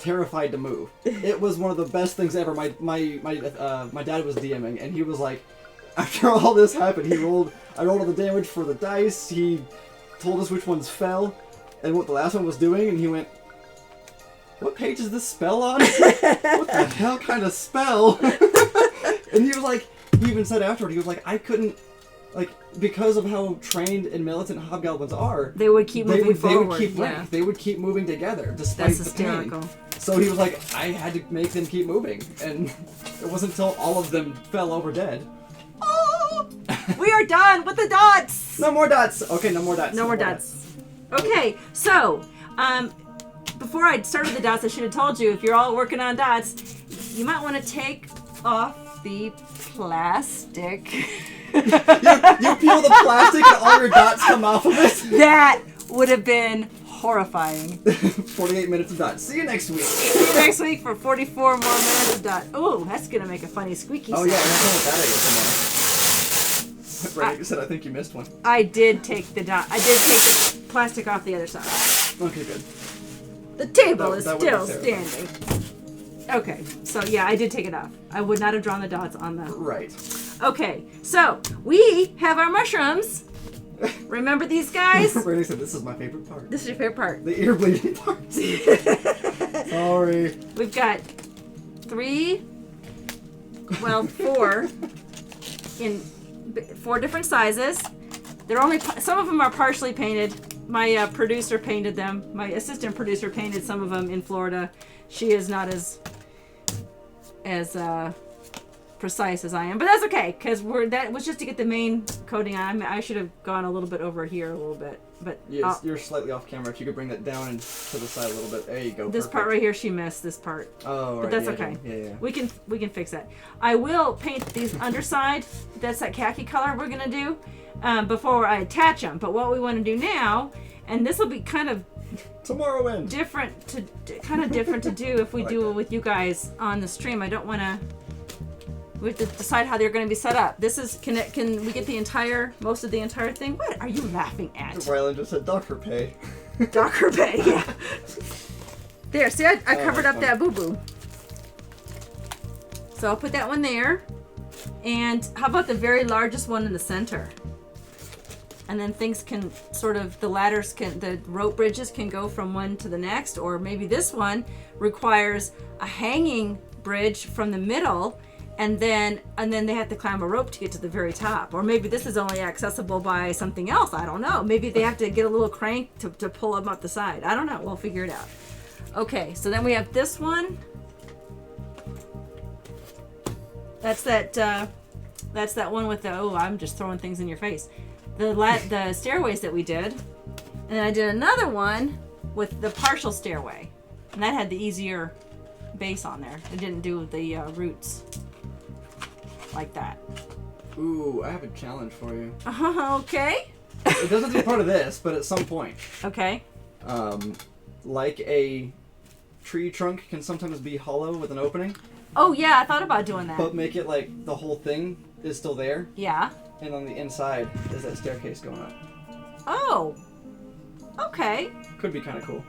terrified to move. It was one of the best things ever. My dad was DMing, and he was like, after all this happened, I rolled all the damage for the dice. He told us which ones fell and what the last one was doing, and he went, "What page is this spell on? What the hell kind of spell?" And he was like, he even said afterward, he was like, I couldn't. Like, because of how trained and militant hobgoblins are, they would keep moving forward. They would keep moving together despite the pain. So he was like, I had to make them keep moving, and it wasn't until all of them fell over dead. Oh, we are done with the dots. No more dots. Okay, no more dots. No more dots. Okay, so before I started the dots, I should have told you, if you're all working on dots, you might want to take off the plastic. you peel the plastic and all your dots come off of it? That would have been horrifying. 48 minutes of dots. See you next week. See you next week for 44 more minutes of dots. Oh, that's going to make a funny squeaky sound. Oh yeah, and I know what that is tomorrow. Brandon said, I think you missed one. I did take the plastic off the other side. Okay, good. The table is That would still be terrifying. standing. Okay, so yeah, I did take it off. I would not have drawn the dots on the... Right. Okay, so we have our mushrooms. Remember these guys? Brandon said, this is my favorite part. This is your favorite part. The ear bleeding part. Sorry. We've got four in 4 different sizes. They're only some of them are partially painted. My producer painted them. My assistant producer painted some of them in Florida. She is not as precise as I am, but that's okay because that was just to get the main coating on. I should have gone a little bit over here a little bit, but Yes, you're slightly off camera. If you could bring that down and to the side a little bit. There you go. This Perfect. part right here, she missed this part. Oh, right. But that's yeah, okay. Yeah. We can fix that. I will paint these underside. That's that khaki color we're gonna do before I attach them. But what we want to do now, and this will be kind of Tomorrow end. different to do if we do it with you guys on the stream. I don't want to. We have to decide how they're going to be set up. This is can we get most of the entire thing? What are you laughing at? Rylan just said Dr. Pay. Dr. Bay, yeah. There, see, I covered up that boo-boo. So I'll put that one there. And how about the very largest one in the center? And then things can the rope bridges can go from one to the next, or maybe this one requires a hanging bridge from the middle, and then they have to climb a rope to get to the very top. Or maybe this is only accessible by something else. I don't know. Maybe they have to get a little crank to pull them up the side. I don't know. We'll figure it out. Okay, so then we have this one. That's that one with the, I'm just throwing things in your face. The stairways that we did. And then I did another one with the partial stairway. And that had the easier base on there. It didn't do the roots like that. Ooh, I have a challenge for you. Okay. It doesn't have to be part of this, but at some point. Okay. Like a tree trunk can sometimes be hollow with an opening, Oh yeah, I thought about doing that. but make it like the whole thing is still there, Yeah. and on the inside is that staircase going up. Oh. Okay. Could be kind of cool.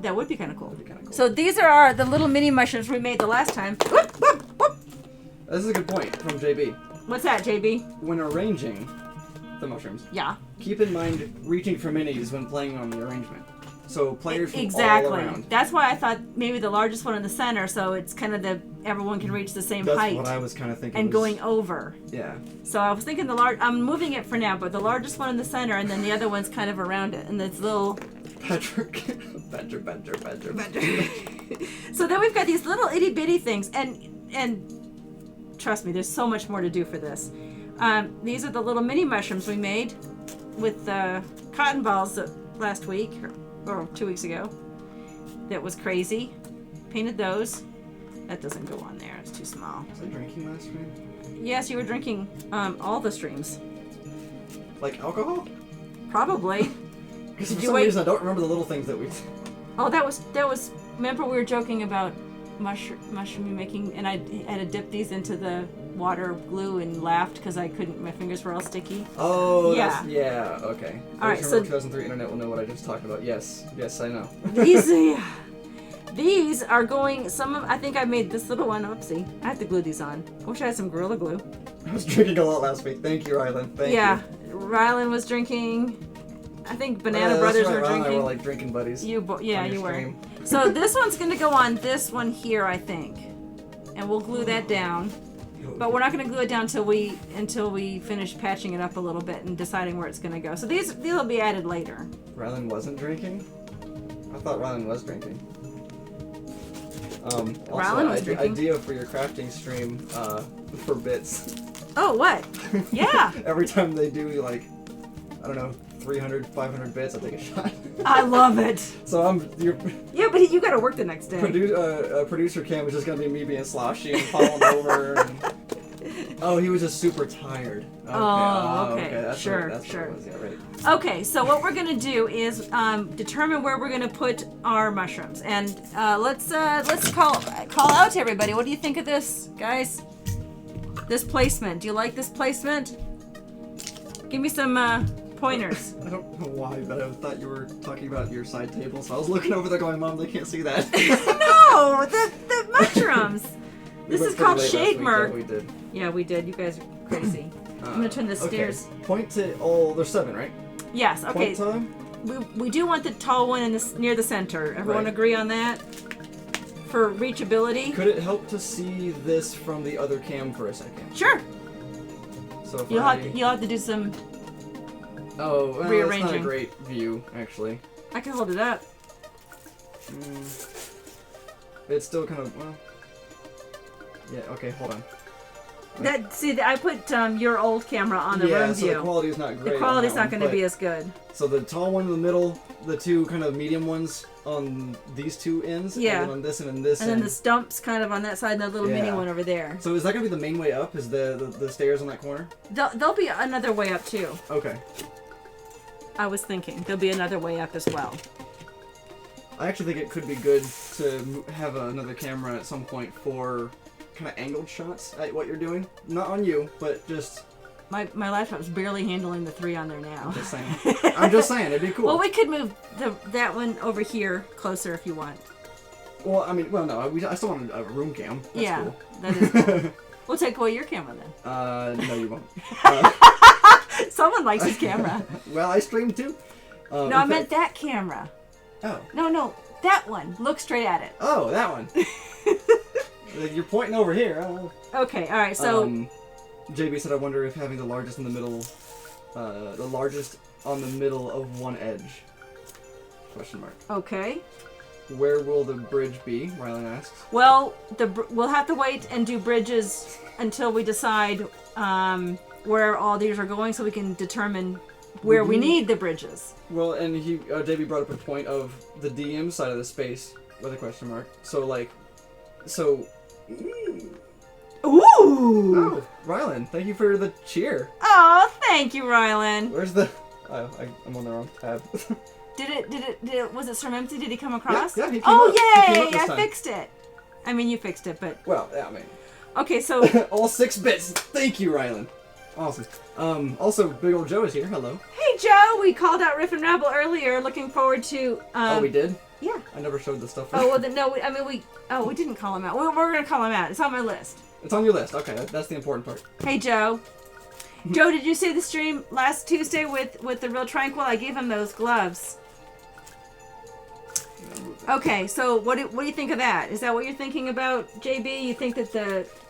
That would be kind of cool. Would be kind of cool. So these are the little mini mushrooms we made the last time. Whoop, whoop, whoop. This is a good point from JB. What's that, JB? When arranging the mushrooms, Yeah. keep in mind reaching for minis when playing on the arrangement. So players from all Exactly. around. That's why I thought maybe the largest one in the center, so it's kind of everyone can reach the same That's height what I was kind of thinking. and was- going over. Yeah. So I was thinking I'm moving it for now, but the largest one in the center, and then the other one's kind of around it, and it's little. Patrick. Badger. So then we've got these little itty bitty things, and trust me, there's so much more to do for this. These are the little mini mushrooms we made with the cotton balls last week or 2 weeks ago. That was crazy. Painted those. That doesn't go on there. It's too small. Was I drinking last stream? Yes, you were drinking all the streams. Like alcohol? Probably. Because Did for you some wait- reason I don't remember the little things that we. Oh, that was. Remember we were joking about mushroom making, and I had to dip these into the water glue and laughed because I couldn't. My fingers were all sticky. Oh, Yeah. yeah, okay. All right, Those so- who remember 2003 internet will know what I just talked about. Yes, I know. These are going. I think I made this little one. Oopsie. I have to glue these on. I wish I had some Gorilla Glue. I was drinking a lot last week. Thank you, Rylan. Thank you. Yeah, Rylan was drinking. I think Banana Brothers that's right. were Rylan and I drinking. were like drinking buddies. You on were. your stream. So this one's going to go on this one here, I think, and we'll glue that down. But we're not going to glue it down until we finish patching it up a little bit and deciding where it's going to go. So these will be added later. Rylan wasn't drinking? I thought Rylan was drinking. Also, Rylan was drinking. idea for your crafting stream for bits. Oh, what? Yeah. Every time they do like, I don't know, 300, 500 bits, I take a shot. I love it. So your Yeah, but you got to work the next day. producer cam was just gonna be me being sloshy and falling over. And... Oh, he was just super tired. Okay. Oh, okay. That's Sure, what sure. it was. Yeah, right. Okay, so what we're gonna do is determine where we're gonna put our mushrooms, and let's call out to everybody. What do you think of this, guys? This placement. Do you like this placement? Give me some pointers. I don't know why, but I thought you were talking about your side table, so I was looking over there going, Mom, they can't see that. No, the mushrooms. This is called Shademurk. Shademurk. Yeah, we did. Yeah, we did. You guys are crazy. I'm gonna turn the stairs. Point to, oh, there's 7, right? Yes. Okay. Point time? We do want the tall one in near the center. Everyone Right. agree on that? For reachability. Could it help to see this from the other cam for a second? Sure. So if You'll have to do some. Oh, well, that's not a rearranging. great view, actually. I can hold it up. It's still kind of, well... Yeah, okay, hold on. I put your old camera on the room so view. the quality is not great. The quality's on not that going one, to be but- as good. So the tall one in the middle, the two kind of medium ones on these two ends, Yeah. and then on this and this And then end. the stumps kind of on that side and the little mini Yeah. one over there. So is that going to be the main way up? Is the stairs on that corner? There'll be another way up too. Okay. I was thinking there'll be another way up as well. I actually think it could be good to have another camera at some point for kind of angled shots at what you're doing. Not on you, but just... My laptop's barely handling the 3 on there now. I'm just saying. I'm just saying, it'd be cool. Well, we could move that one over here closer if you want. Well, I mean, well, no, I still want a room cam. That's yeah, cool. that is cool. We'll take away your camera then. No, you won't. Someone likes his camera. Well, I stream too. No, I meant that camera. Oh. No, that one. Look straight at it. Oh, that one. You're pointing over here. Okay, all right. So JB said, I wonder if having the largest in the middle, the largest on the middle of one edge. Question mark. okay. Where will the bridge be? Rylan asks. Well, we'll have to wait and do bridges until we decide where all these are going, so we can determine where we need the bridges. Well, and JB brought up a point of the DM side of the space with a question mark. So Ooh! Oh, Rylan, thank you for the cheer. Oh, thank you, Rylan. Where's the? Oh, I'm on the wrong tab. Was it Sir Mempsey? Did he come across? Yeah, he came Oh, up. He came yay! up this I time. fixed it. I mean, you fixed it, but Well, yeah, I mean, okay. So all 6 bits. Thank you, Rylan. Awesome. Also, Big Old Joe is here. Hello. hey, Joe, we called out Riff and Rabble earlier. Looking forward to. Oh, we did. Yeah. I never showed the stuff. Oh well, no. We didn't call him out. We're gonna call him out. It's on my list. It's on your list. Okay, that's the important part. Hey, Joe. Joe, did you see the stream last Tuesday with the Real Tranquil? I gave him those gloves. Okay, so what do you think of that? Is that what you're thinking about, JB? You think that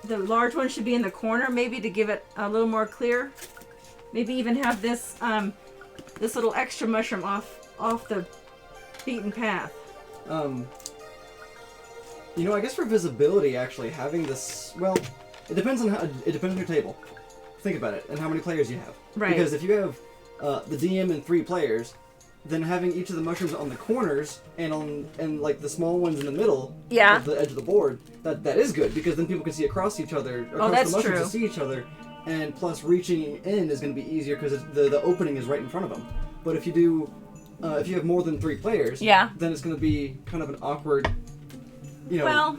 the large one should be in the corner, maybe to give it a little more clear? Maybe even have this this little extra mushroom off the beaten path. I guess for visibility, actually having this, well, it depends on your table. Think about it and how many players you have. Right. Because if you have the DM and 3 players, then having each of the mushrooms on the corners and like the small ones in the middle Yeah. of the edge of the board, that is good because then people can see across each other, across that's the mushrooms true. to see each other, and plus reaching in is going to be easier because the opening is right in front of them. But if you have more than 3 players, Yeah. then it's going to be kind of an awkward, Well,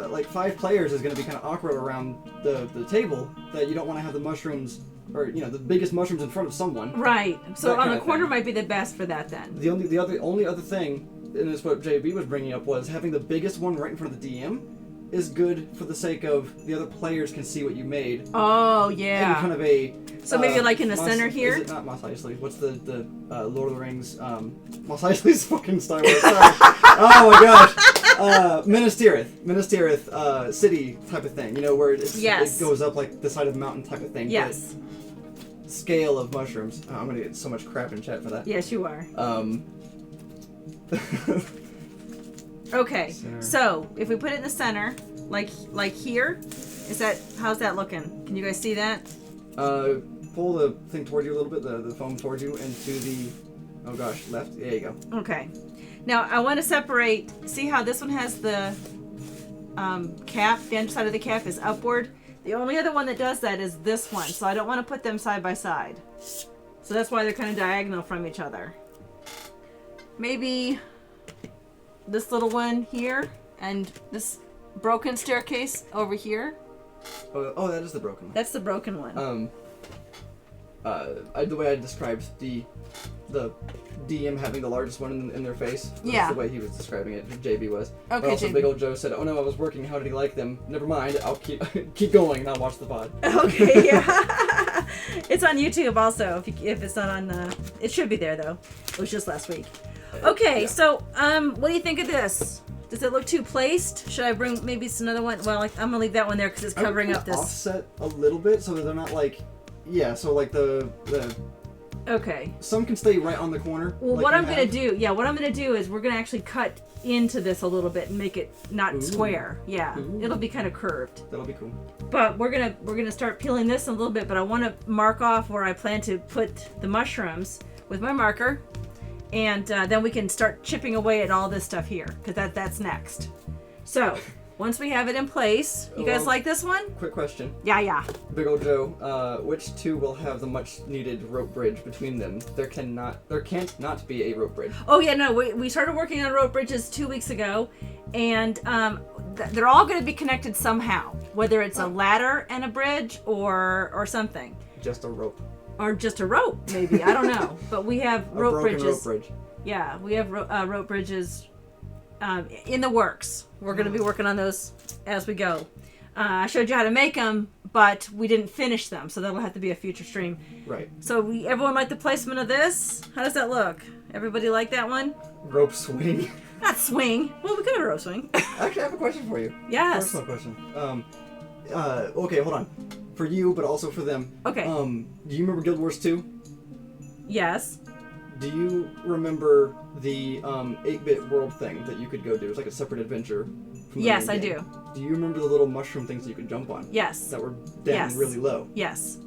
like 5 players is going to be kind of awkward around the table that you don't want to have the mushrooms or the biggest mushrooms in front of someone. right. So That on kind the of corner thing. might be the best for that then. The only other thing, and it's what JB was bringing up, was having the biggest one right in front of the DM is good for the sake of the other players can see what you made. Oh And yeah. kind of a. So maybe like in the center here? Is it not Mos Eisley? What's the Lord of the Rings? Mos Eisley's fucking Star Wars. Sorry. Oh my gosh. Minas Tirith, city type of thing. Where Yes. it goes up like the side of a mountain type of thing. Yes. But scale of mushrooms. Oh, I'm gonna get so much crap in chat for that. Yes, you are. Okay, Center. so if we put it in the center, like here, how's that looking? Can you guys see that? Pull the thing toward you a little bit, the foam towards you, and to the, oh gosh, left. There you go. Okay. Now I want to separate. See how this one has the cap? The underside of the cap is upward. The only other one that does that is this one, so I don't want to put them side by side. So that's why they're kind of diagonal from each other. Maybe this little one here and this broken staircase over here. Oh, that is the broken one. That's the broken one. The way I described the DM having the largest one in their face. That's Yeah. the way he was describing it. JB was. Okay, But also, JB. Big Old Joe said, "Oh no, I was working. How did he like them? Never mind. I'll keep keep going and I'll watch the pod." Okay, yeah. It's on YouTube also. If it's not on, it should be there though. It was just last week. Okay, Yeah. so what do you think of this? Does it look too placed? Should I bring maybe another one? Well, I'm gonna leave that one there because it's covering up this. Offset a little bit so that they're not like, yeah. So like the Okay. some can stay right on the corner. Well, like what you I'm gonna have. do is we're gonna actually cut into this a little bit and make it not Ooh. square. Yeah, Ooh. it'll be kind of curved. That'll be cool. But we're gonna start peeling this a little bit. But I want to mark off where I plan to put the mushrooms with my marker, and then we can start chipping away at all this stuff here because that's next. So once we have it in place, you guys Well- like this one? Quick question. Yeah. Big Old Joe, which two will have the much needed rope bridge between them? There can't not be a rope bridge. Oh yeah, no, we started working on rope bridges 2 weeks ago, and they're all going to be connected somehow, whether it's a ladder and a bridge or something, Just a rope. or just a rope maybe. I don't know, but we have A rope broken bridges. rope bridge. Yeah, we have rope bridges in the works. We're going to be working on those as we go. I showed you how to make them, but we didn't finish them, so that'll have to be a future stream. Right. So everyone like the placement of this? How does that look? Everybody like that one? Rope swing. Not swing. Well, we could have a rope swing. Actually, I have a question for you. Yes. Personal question. Okay, hold on. For you, but also for them. Okay. Do you remember Guild Wars 2? Yes. Do you remember the 8-bit world thing that you could go do? It was like a separate adventure. From the Yes, main I game. Do you remember the little mushroom things that you could jump on? Yes. That were down Yes. really low. Yes.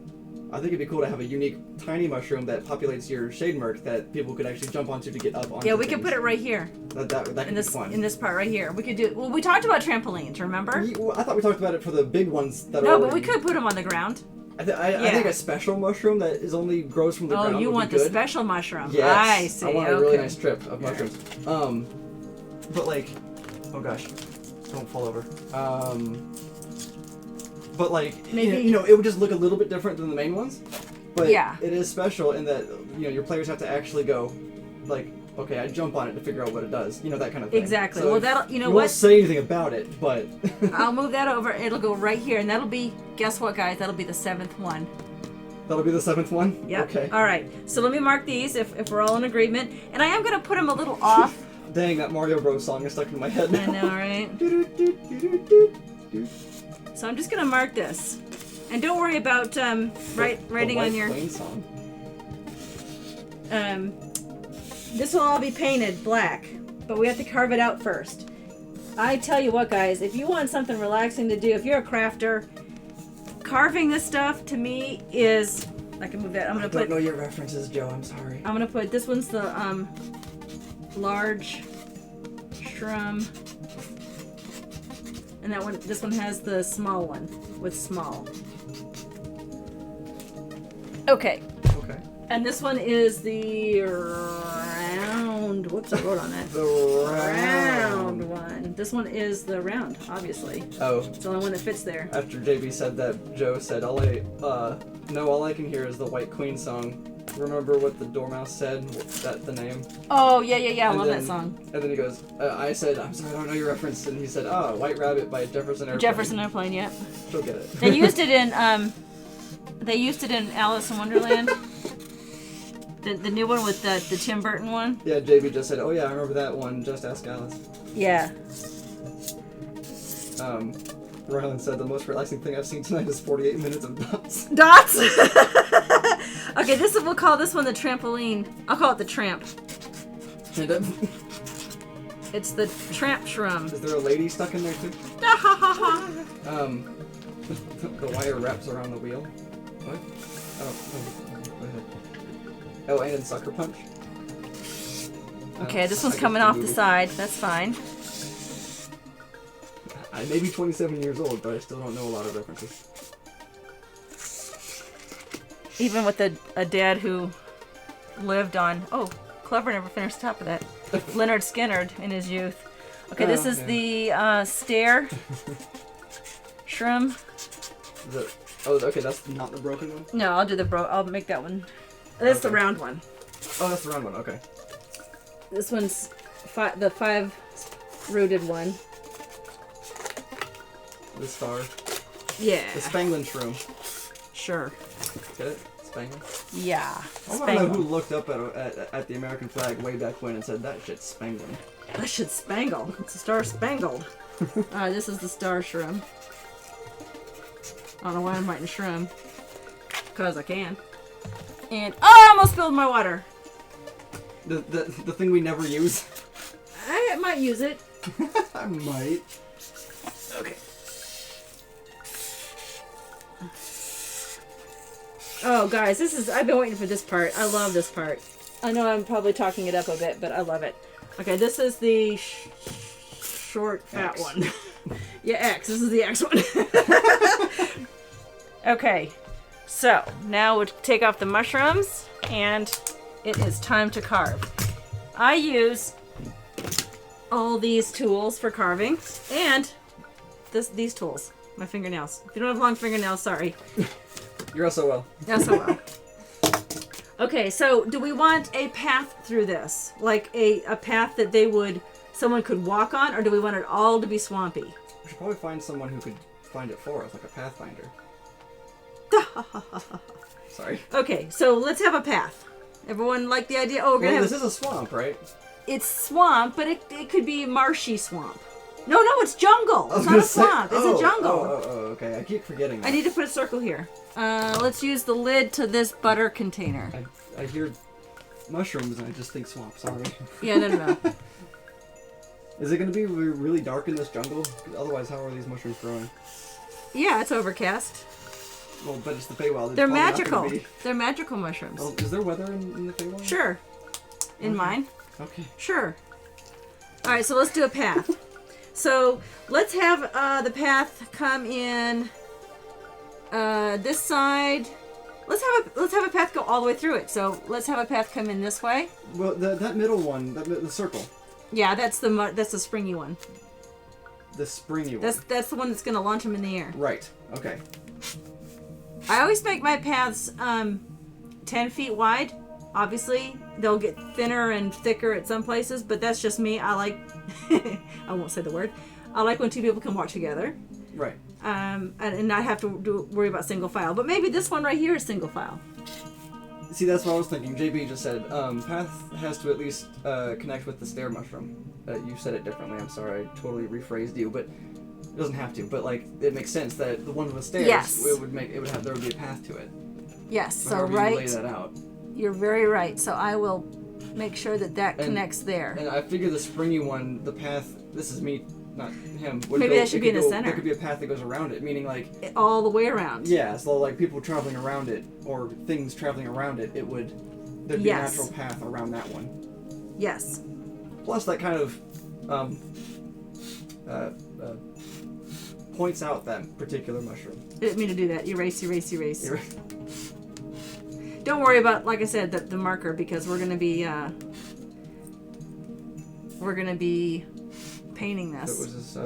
I think it'd be cool to have a unique tiny mushroom that populates your Shademurk that people could actually jump onto to get up onto. Yeah, we could things. put it right here That could in be fun. this part right here. We could do. Well, we talked about trampolines. Remember? Well, I thought we talked about it for the big ones that No, are. but we could put them on the ground. I Yeah. think a special mushroom that is only grows from the ground. Oh, you would want be the good. special mushroom? Yes. I see. I want okay. a really nice strip of mushrooms. But like, oh gosh, don't fall over. But like, Maybe- you know, it would just look a little bit different than the main ones. But Yeah. it is special in that your players have to actually go, like, okay, I jump on it to figure out what it does. You know, that kind of thing. Exactly. So Well, if- that'll. You know we what? won't say anything about it, but I'll move that over. It'll go right here, and that'll be. Guess what, guys? That'll be the 7th one. that'll be the 7th one. Yep. Okay. All right. So let me mark these if we're all in agreement, and I am gonna put them a little off. Dang, that Mario Bros song is stuck in my head now. I know, right? Do-do-do-do-do-do. So I'm just gonna mark this, and don't worry about writing The on White your. Queen song. This will all be painted black, but we have to carve it out first. I tell you what, guys, if you want something relaxing to do, if you're a crafter, carving this stuff to me is. I can move that. I'm I gonna don't put. know your references, Joe. I'm sorry. I'm gonna put this one's the large shroom, and that one. This one has the small one with small. Okay. Okay. And this one is the round. Whoops, I wrote on that. The Round one. This one is the round, obviously. Oh, It's the only one that fits there. after JB said that, Joe said, all I can hear is the White Queen song. Remember what the Dormouse said? That the name? Oh, yeah. I And love then- that song. And then he goes, I said, I'm sorry, I don't know your reference. And he said, White Rabbit by Jefferson Airplane. Jefferson Airplane, yep. She'll get it. They used it in Alice in Wonderland. The new one with the Tim Burton one. Yeah, JB just said, oh yeah, I remember that one. Just ask Alice. Yeah. Rylan said, the most relaxing thing I've seen tonight is 48 minutes of dots. Dots. Okay, we'll call this one the trampoline. I'll call it the tramp. And, It's the tramp shroom. is there a lady stuck in there too? The wire wraps around the wheel. What? Oh, go ahead. Oh, and in Sucker Punch. Okay, this one's I guess coming the off the movie. side. That's fine. I may be 27 years old, but I still don't know a lot of references. Even with a dad who lived on. Oh, Clever never finished the top of that. Leonard Skinner in his youth. Okay, this Oh, is yeah. the stair shroom. Okay, that's not the broken one? No, I'll do I'll make that one. That's the round one. Oh, that's the round one, okay. This one's the 5 rooted one. The star. Yeah. The Spanglin shroom. Sure. Get it? Spanglin? Yeah. I want to know who looked up at the American flag way back when and said, that shit's Spanglin. That shit's spangled. It's a star spangled. This is the star shroom. I don't know why I'm writing shroom. Because I can. And, oh, I almost spilled my water. The thing we never use. I might use it. I might. Okay. Oh, guys, I've been waiting for this part. I love this part. I know I'm probably talking it up a bit, but I love it. Okay, this is the short, fat X. one. Yeah, X. This is the X one. Okay, so now we'll take off the mushrooms, and it is time to carve. I use all these tools for carving, and these tools, my fingernails. If you don't have long fingernails, sorry. You're SOL. SOL. Okay, so do we want a path through this? Like a path that someone could walk on, or do we want it all to be swampy? We should probably find someone who could find it for us, like a pathfinder. Sorry. Okay, so let's have a path. Everyone like the idea? Oh, we're gonna have... This is a swamp, right? It's swamp, but it could be marshy swamp. No, it's jungle. It's not a swamp. It's a jungle. Oh, okay. I keep forgetting that. I need to put a circle here. Let's use the lid to this butter container. I hear mushrooms and I just think swamp. Sorry. Yeah, no. Is it going to be really dark in this jungle? 'Cause otherwise, how are these mushrooms growing? Yeah, it's overcast. Well, but it's the Feywild. They're magical. They're magical mushrooms. Oh, is there weather in the Feywild? Sure. In mine? Okay. Sure. All right, so let's do a path. So let's have the path come in this side. Let's have a path go all the way through it. So let's have a path come in this way. Well, that middle one, the circle. Yeah, that's the springy one. The springy one. That's the one that's gonna launch them in the air. Right. Okay. I always make my paths 10 feet wide. Obviously, they'll get thinner and thicker at some places, but that's just me. I like, I won't say the word. I like when two people can walk together. Right. And not have to worry about single file. But maybe this one right here is single file. See, that's what I was thinking. JB just said, path has to at least connect with the stair mushroom. You said it differently. I'm sorry. I totally rephrased you, but it doesn't have to. But like, it makes sense that the one with the stairs, Yes. there would be a path to it. Yes. So However right. you lay that out. You're very right. So I will make sure that connects there. And I figure the springy one, the path. This is me, not him. Maybe that should be in the center. There could be a path that goes around it, meaning like All the way around. yeah, so like people traveling around it or things traveling around it, there'd be a Yes. natural path around that one. Yes. Plus, that kind of points out that particular mushroom. I didn't mean to do that. Erase. You're- Don't worry about, like I said, the marker, because we're gonna be painting this.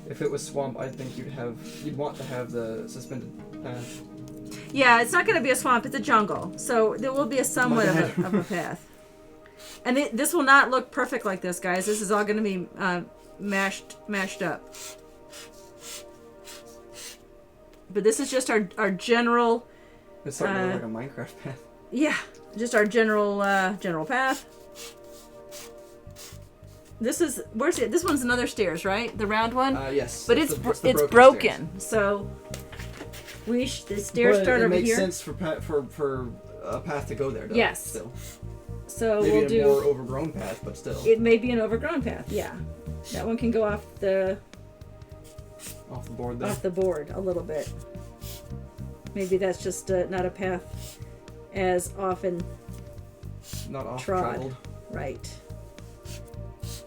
If it was swamp, I think you'd want to have the suspended path. Yeah, it's not gonna be a swamp. It's a jungle, so there will be a somewhat of a path. And this will not look perfect like this, guys. This is all gonna be mashed up. But this is just our general. It's starting to look like a Minecraft path. Yeah, just our general path. This is where's it? This one's another stairs, right? The round one. Yes. But it's broken, so the stairs start over here. It makes sense for a path to go there. Though, Yes. Still. So Maybe we'll do. a more overgrown path, but still. It may be an overgrown path. Yeah, that one can go off the board there. off the board a little bit. Maybe that's just not a path as often Not off trod. traveled. Right.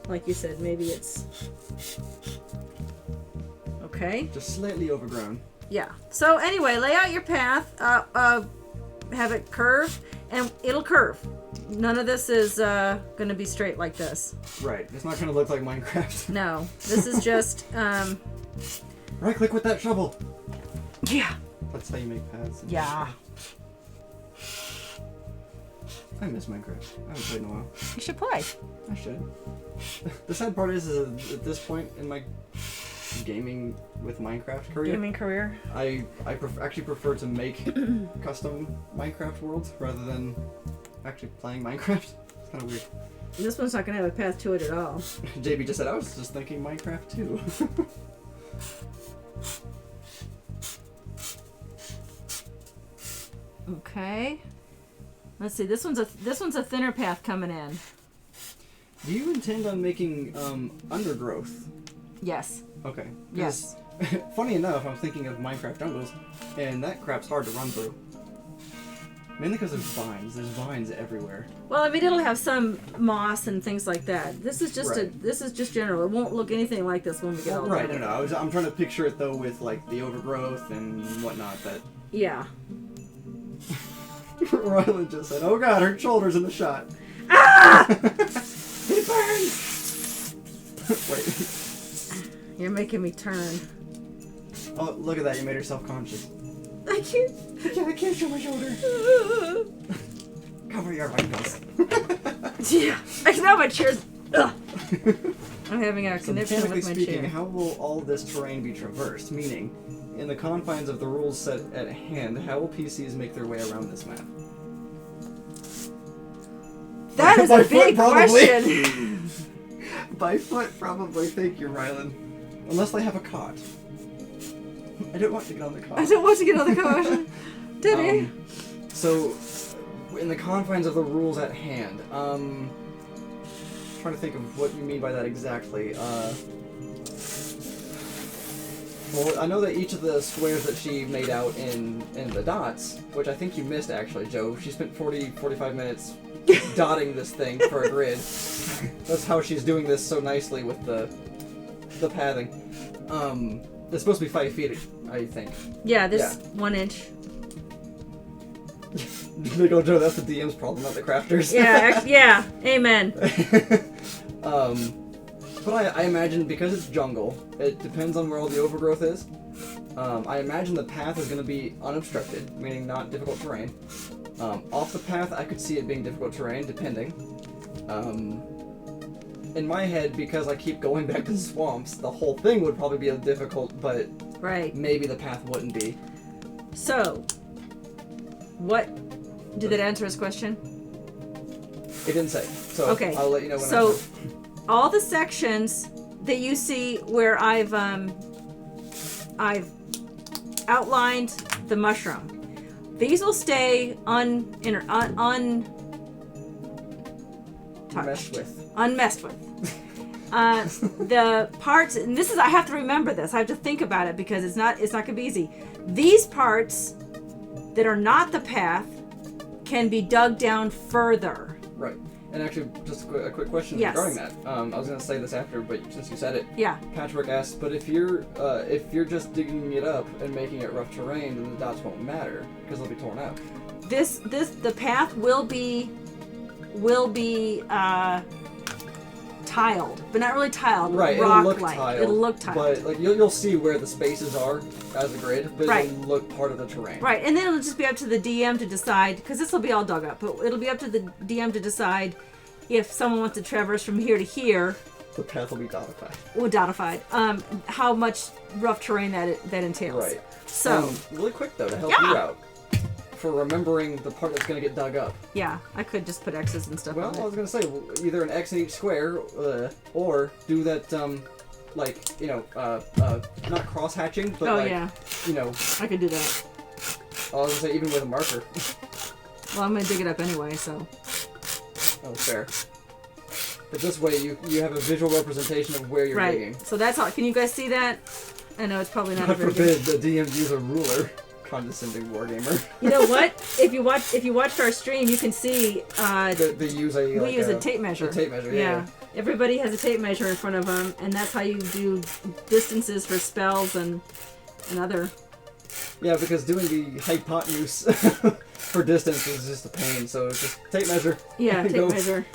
Like you said, maybe it's okay. Just slightly overgrown. Yeah. So anyway, lay out your path. Have it curve, and it'll curve. None of this is going to be straight like this. Right. It's not going to look like Minecraft. No. This is just. Right click with that shovel. Yeah. That's how you make paths. Yeah. I miss Minecraft. I haven't played in a while. You should play. I should. The sad part is at this point in my gaming with Minecraft career, Gaming career. I actually prefer to make custom Minecraft worlds rather than actually playing Minecraft. It's kind of weird. This one's not gonna have a path to it at all. JB just said I was just thinking Minecraft too. Okay. Let's see. This one's a thinner path coming in. Do you intend on making undergrowth? Yes. Okay. 'Cause Yes. funny enough, I'm thinking of Minecraft jungles, and that crap's hard to run through. Mainly because there's vines. There's vines everywhere. Well, I mean, it'll have some moss and things like that. This is just Right. this is just general. It won't look anything like this when we get all Right. done. No. I'm trying to picture it though with like the overgrowth and whatnot. That Yeah. Ryland just said, "Oh God, her shoulder's in the shot." Ah! It burns. Wait. You're making me turn. Oh, look at that! You made her self-conscious. I can't. I can't show my shoulder. Cover your wrinkles. Yeah. I know my chair's. Ugh. I'm having a So connection mechanically with my speaking, chair. how will all this terrain be traversed? Meaning, in the confines of the rules set at hand, how will PCs make their way around this map? That is By a foot, big probably. question. By foot, probably. Thank you, Ryland. Unless they have a cot. I don't want to get on the cot. I don't want to get on the caution. Did he? So, in the confines of the rules at hand, trying to think of what you mean by that exactly. Well, I know that each of the squares that she made out in the dots, which I think you missed actually, Joe. She spent 45 minutes dotting this thing for a grid. That's how she's doing this so nicely with the pathing. It's supposed to be 5 feet, I think. Yeah, this 1 inch. Big old Joe, that's the DM's problem, not the crafters. Yeah, yeah. Amen. But I imagine because it's jungle, it depends on where all the overgrowth is. I imagine the path is going to be unobstructed, meaning not difficult terrain. Off the path, I could see it being difficult terrain, depending. In my head, because I keep going back to swamps, the whole thing would probably be difficult, but Right. maybe the path wouldn't be. So, what? Did that answer his question? It didn't say, so Okay. I'll let you know when So, I all the sections that you see where I've outlined the mushroom, these will stay mess with. unmessed with. The parts, and this is, I have to remember this. I have to think about it because it's not gonna be easy. These parts that are not the path can be dug down further. Right. And actually, just a quick question Yes. regarding that. I was going to say this after, but since you said it, Yeah. Patchwork asked, but if you're just digging it up and making it rough terrain, then the dots won't matter because they'll be torn out. The path will be tiled, but not really tiled. Right, it'll rock look like. tiled. It'll look tiled. But like you'll see where the spaces are as a grid, but Right. it'll look part of the terrain. Right, and then it'll just be up to the DM to decide, because this will be all dug up, but it'll be up to the DM to decide if someone wants to traverse from here to here, The path will be dotified. or dotified, how much rough terrain that entails. Right. So, Really quick though, to help Yeah. you out, for remembering the part that's going to get dug up. yeah, I could just put X's and stuff Well, on I it. was gonna say either an X in each square, or do that not cross hatching, but Oh, like yeah, you know, I could do that. I was gonna say even with a marker. Well, I'm going to dig it up anyway, so. Oh, fair. But this way you have a visual representation of where you're Right, digging. so that's all. Can you guys see that? I know it's probably not a God very good. forbid the DM use a ruler. Condescending wargamer. You know what? If you watched our stream, you can see They use a we use a tape measure. A tape measure, yeah. Everybody has a tape measure in front of them, and that's how you do distances for spells and other. Yeah, because doing the hypotenuse for distance is just a pain. So it's just tape measure. Yeah, and tape go. measure.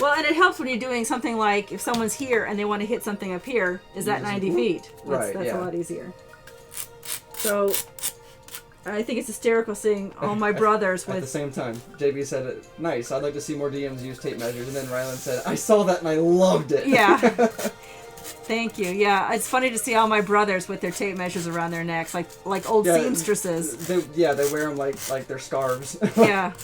Well, and it helps when you're doing something like if someone's here and they want to hit something up here. Is that 90 feet? That's Right, a yeah. lot easier. So I think it's hysterical seeing all my brothers At the with. same time, JB said, nice, I'd like to see more DMs use tape measures. And then Rylan said, I saw that and I loved it. Yeah. Thank you. Yeah, it's funny to see all my brothers with their tape measures around their necks, like old Yeah, seamstresses. They wear them like they're scarves. Yeah.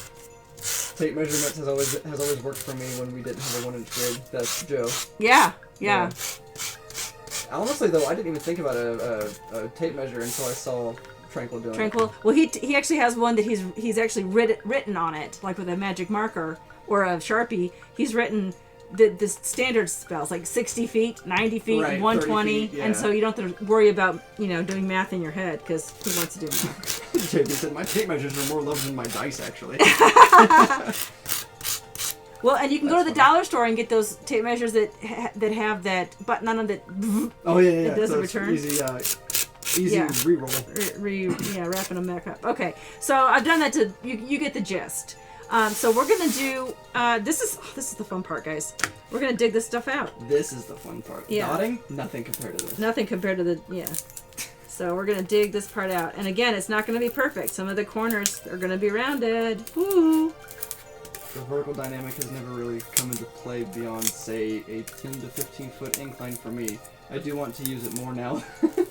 Tape measurements has always worked for me when we didn't have a 1-inch grid. That's Joe. Yeah. Honestly, though, I didn't even think about a tape measure until I saw Tranquil doing it. Tranquil. Well, he actually has one that he's actually written on it, like with a magic marker or a Sharpie. He's written the standard spells, like 60 feet, 90 feet, Right, 120, 30 feet, yeah. and so you don't have to worry about doing math in your head, because who wants to do math? JB said, my tape measures are more loved than my dice, actually. Well, and you can go to the dollar store and get those tape measures that have that button on them that Oh, yeah. it doesn't so it's return. Easy Yeah. re-roll. wrapping them back up. Okay, so I've done that to you get the gist. So we're gonna do this is the fun part, guys. We're gonna dig this stuff out. This is the fun part. Yeah. Dotting, nothing compared to this. Nothing compared to the So we're gonna dig this part out, and again, it's not gonna be perfect. Some of the corners are gonna be rounded. Woo! The vertical dynamic has never really come into play beyond, say, a 10 to 15 foot incline for me. I do want to use it more now.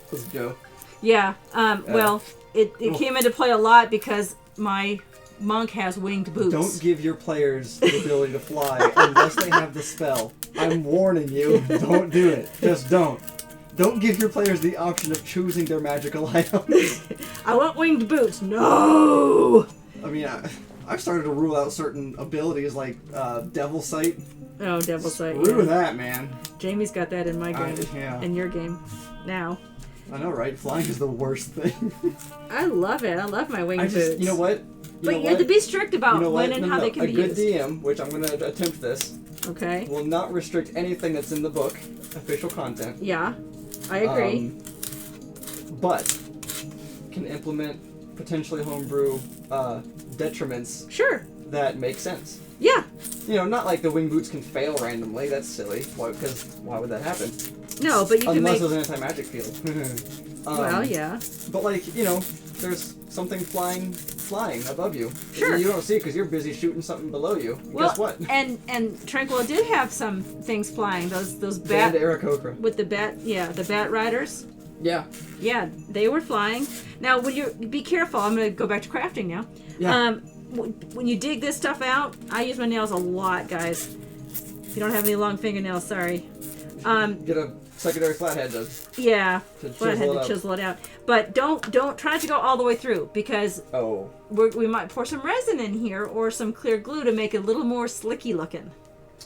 This Joe. Yeah. Well, it came into play a lot because my monk has winged boots. Don't give your players the ability to fly unless they have the spell. I'm warning you. Don't do it. Just don't. Don't give your players the option of choosing their magical items. I want winged boots. No. I mean, I've started to rule out certain abilities like Devil Sight. Oh, Devil Sight. Screw Yeah. that, man. Jamie's got that in my game. Yeah. In your game. Now. I know, right? Flying is the worst thing. I love it. I love my winged boots. You know what? But you have to be strict about when and how they can a be good used. DM, which I'm going to attempt this, Okay. will not restrict anything that's in the book, official content. Yeah. I agree. But can implement potentially homebrew detriments Sure. that make sense. Yeah. Not like the wing boots can fail randomly. That's silly. Why? Because why would that happen? No, but you can Unless make. there's an anti-magic field. Well, yeah. But there's something flying above you. Sure. You don't see it because you're busy shooting something below you. Well, Guess what? and Tranquil did have some things flying. Those Band bat Aarakocra. with the bat riders. Yeah. Yeah, they were flying. Now, when be careful. I'm going to go back to crafting now. Yeah. When you dig this stuff out, I use my nails a lot, guys. If you don't have any long fingernails, sorry. Get a secondary flathead to Yeah, To flathead chisel it to out. chisel it out. But don't try to go all the way through, because Oh. we might pour some resin in here or some clear glue to make it a little more slicky looking,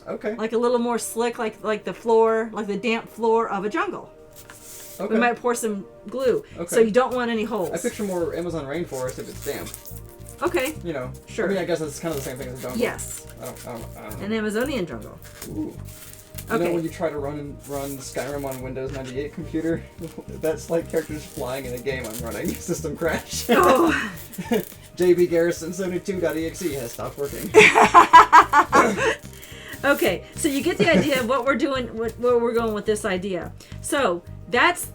Okay. like a little more slick, like the floor, like the damp floor of a jungle. Okay. We might pour some glue, Okay. so you don't want any holes. I picture more Amazon rainforest if it's damp. Okay. Sure. I mean, I guess that's kind of the same thing as a jungle. Yes, I don't know. an Amazonian jungle. Ooh. Okay. When you try to run Skyrim on Windows 98 computer, that's like characters flying in a game I'm running. System crash. Oh. JB Garrison 72.exe has stopped working. Okay, so you get the idea of what we're doing, where we're going with this idea. So that's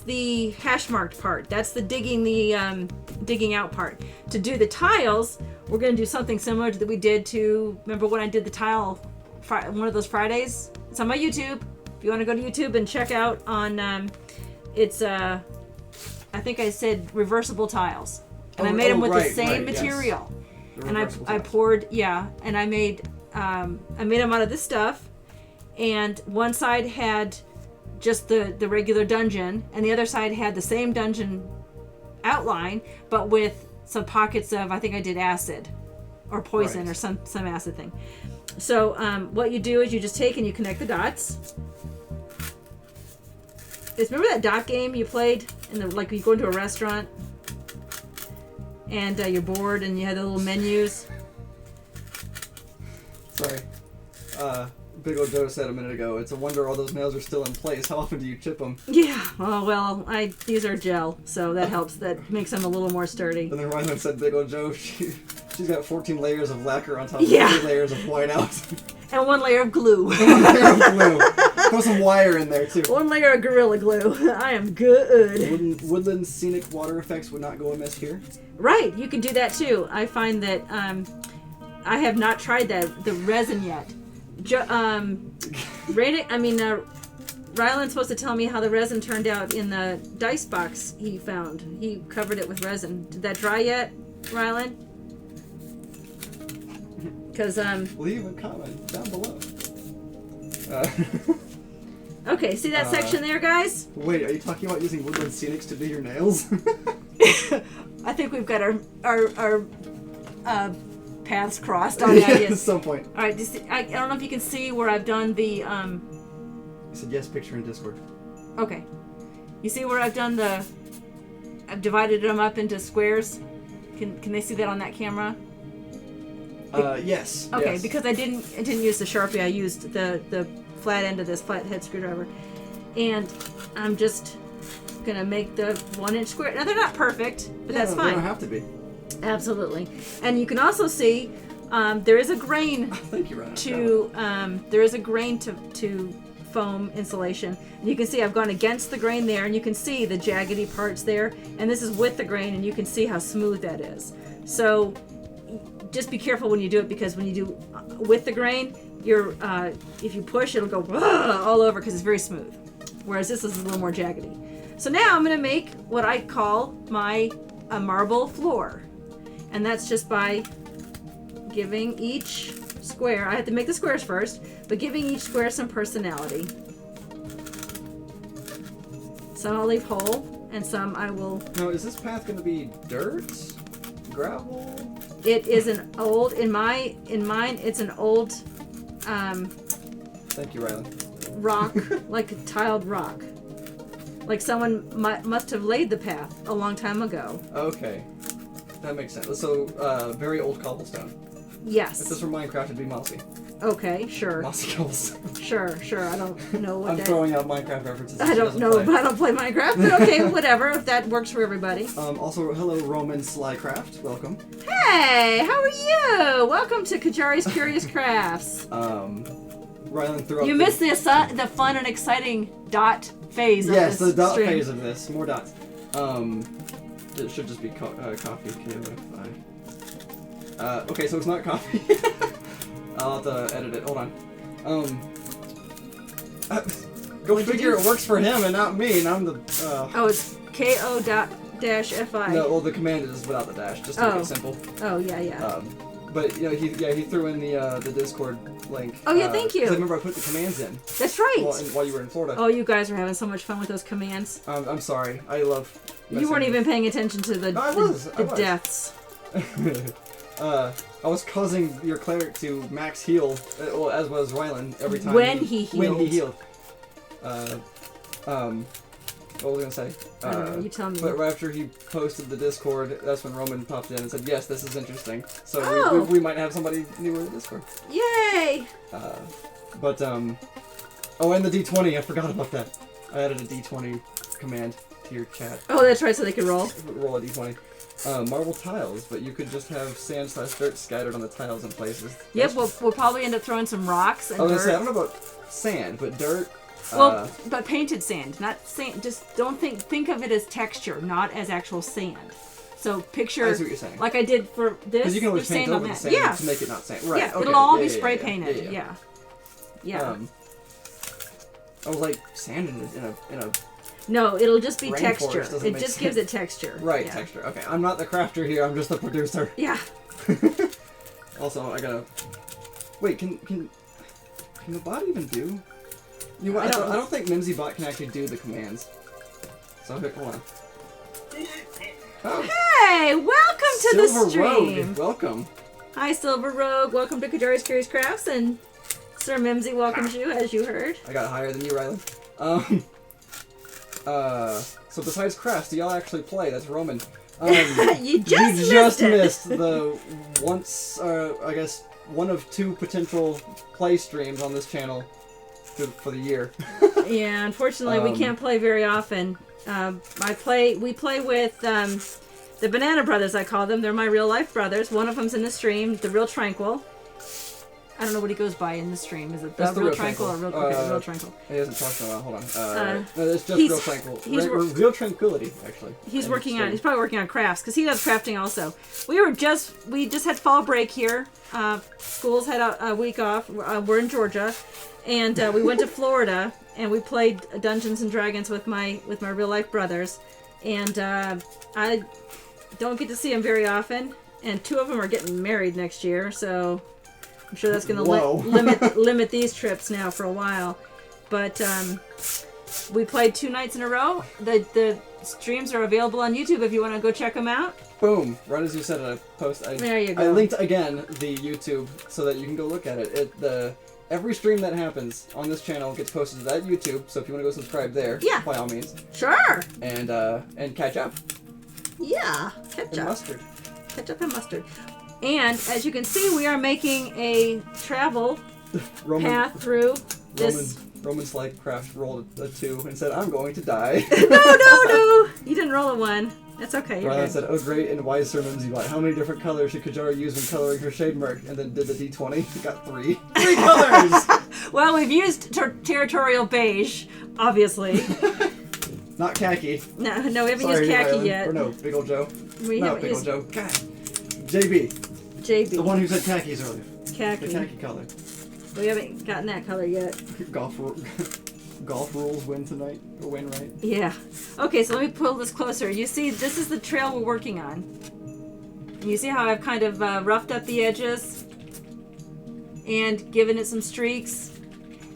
the hash marked part. That's the digging out part. To do the tiles, we're going to do something similar to that we did to. Remember when I did the tile, one of those Fridays? It's on my YouTube. If you want to go to YouTube and check out on, it's I think I said reversible tiles, and I made them with the same material. Yes. And I poured, and I made them out of this stuff, and one side had just the regular dungeon, and the other side had the same dungeon outline, but with some pockets of, I think I did acid or poison or some acid thing. So what you do is you just take and you connect the dots. Remember that dot game you played like you go into a restaurant and you're bored and you had the little menus? Sorry. Big old Joe said a minute ago, it's a wonder all those nails are still in place. How often do you chip them? Yeah. Oh, well, these are gel, so that helps. That makes them a little more sturdy. And then Rylan said, Big old Joe, she's got 14 layers of lacquer on top of Yeah. 3 layers of whiteout. And one layer of glue. One layer of glue. Throw some wire in there too. One layer of Gorilla Glue. I am good. Woodland scenic water effects would not go amiss here. Right, you can do that too. I find that I have not tried the resin yet. Ryland's supposed to tell me how the resin turned out in the dice box he found. He covered it with resin. Did that dry yet, Ryland? Because leave a comment down below. Okay, see that section there, guys? Wait, are you talking about using Woodland Scenics to do your nails? I think we've got our paths crossed on that. At some point. All right, I don't know if you can see where I've done the. I said yes, picture in Discord. Okay, you see where I've done the. I've divided them up into squares. Can they see that on that camera? Yes. Okay, yes. because I didn't use the Sharpie. I used the flat end of this flathead screwdriver, and I'm just gonna make the 1-inch square. Now they're not perfect, but that's fine. They don't have to be. Absolutely, and you can also see there is a grain Thank you, Ryan. there is a grain to foam insulation. And you can see I've gone against the grain there, and you can see the jaggedy parts there. And this is with the grain, and you can see how smooth that is. So just be careful when you do it, because when you do with the grain, if you push, it'll go all over because it's very smooth. Whereas this is a little more jaggedy. So now I'm going to make what I call a marble floor. And that's just by giving each square, I have to make the squares first, but giving each square some personality. Some I'll leave whole, and some I will... Now, is this path going to be dirt? Gravel? It is an old, in mine, it's an old Thank you, Rylan. rock, like a tiled rock. Like someone must have laid the path a long time ago. Okay. That makes sense. So, very old cobblestone. Yes. If this were Minecraft, it'd be mossy. Okay, sure. Mossy cobblestone. Sure. I don't know what I'm throwing out Minecraft references. I don't know, but I don't play Minecraft. But okay, whatever. If that works for everybody. Also, hello, Roman Slycraft. Welcome. Hey, how are you? Welcome to Qyjari's Curious Crafts. Rylan threw up. You missed the fun and exciting dot phase of Yes, this the dot stream. phase of this. More dots. It should just be coffee. KFI. Okay, so it's not coffee. I'll have to edit it. Hold on. Go figure. It works for him and not me, and I'm the. Oh, it's ko.-fi. No, well, the command is without the dash, just to make it simple. Oh yeah. But you know, he threw in the Discord link. Oh yeah, thank you. 'Cause I remember I put the commands in. That's right. While you were in Florida. Oh, you guys are having so much fun with those commands. I'm sorry. I love. You weren't even paying attention to the I was. deaths. I was causing your cleric to max heal, well, as was Rylan every time. When he healed. What was I gonna say? I don't know, you tell me. But right after he posted the Discord, that's when Roman popped in and said, "Yes, this is interesting." So Oh. we might have somebody new in the Discord. Yay! Oh, and the D20. I forgot about that. I added a D20 command to your chat. Oh, that's right. So they could roll. Roll a D20. Marble tiles, but you could just have sand/dirt scattered on the tiles in places. Yep, we'll probably end up throwing some rocks and I was dirt. gonna say, I don't know about sand, but dirt. Well, but painted sand, not sand. Just don't think of it as texture, not as actual sand. So picture, I see what you're saying. like I did for this. Because you can always there's paint sand over on the that. sand Yeah, to make it not sand. Right. yeah, Okay. it'll all be Yeah, spray yeah, painted. yeah. Yeah. I was like, sand in a No, it'll just be Rainforest texture. doesn't It make just sense. gives it texture. right Yeah. texture. Okay, I'm not the crafter here. I'm just the producer. Yeah. Also, I gotta. Wait, can the bot even do? You know what? I don't think Mimsy bot can actually do the commands. So hold on. Oh, Hey, welcome to the Silver stream. Rogue, welcome. Hi, Silver Rogue. Welcome to Qyjari's Curious Crafts, and Sir Mimsy welcomes you, as you heard. I got higher than you, Rylan. So besides crafts, do y'all actually play? That's Roman. You just missed the once, I guess, one of two potential play streams on this channel for the year. Yeah, unfortunately, we can't play very often. We play with the Banana Brothers. I call them. They're my real life brothers. One of them's in the stream, the Real Tranquil. I don't know what he goes by in the stream. Is it That's the Real Real Tranquil or Tranquil. Real Tranquil? He hasn't talked in a while. Hold on. No, it's just he's- Real Tranquil. he's Real Tranquility, actually. He's And working stream. on. He's probably working on crafts because he does crafting also. We just had fall break here. Schools had a week off. We're in Georgia, and we went to Florida and we played Dungeons and Dragons with my real life brothers, and I don't get to see them very often. And 2 of them are getting married next year, so I'm sure that's going to Whoa. limit these trips now for a while. But we played 2 nights in a row. The streams are available on YouTube if you want to go check them out. Boom! Right as you said it, There you I go. linked again the YouTube so that you can go look at it. Every stream that happens on this channel gets posted to that YouTube. So if you want to go subscribe there, Yeah. by all means, Sure. and catch up Yeah. and Ketchup. mustard. Ketchup and mustard. And as you can see, we are making a travel path through this. Roman's like craft rolled a 2 and said, "I'm going to die." No! You didn't roll a 1. That's okay. You're Ryan good. said, "Oh great, and why is Sir Mimsy white? How many different colors should Qyjari use when coloring her Shademurk?" And then did the D20. He got 3. 3 colors! Well, we've used territorial beige, obviously. Not khaki. No, we haven't Sorry, used khaki Rylan. yet. Or no, Big Ol' Joe. We No, haven't Big Ol' used Joe. God. JB. JB. The one who said khakis earlier. khaki. The khaki color. We haven't gotten that color yet. Golf rules win tonight. Or win, right? Yeah. Okay, so let me pull this closer. You see, this is the trail we're working on. You see how I've kind of roughed up the edges and given it some streaks.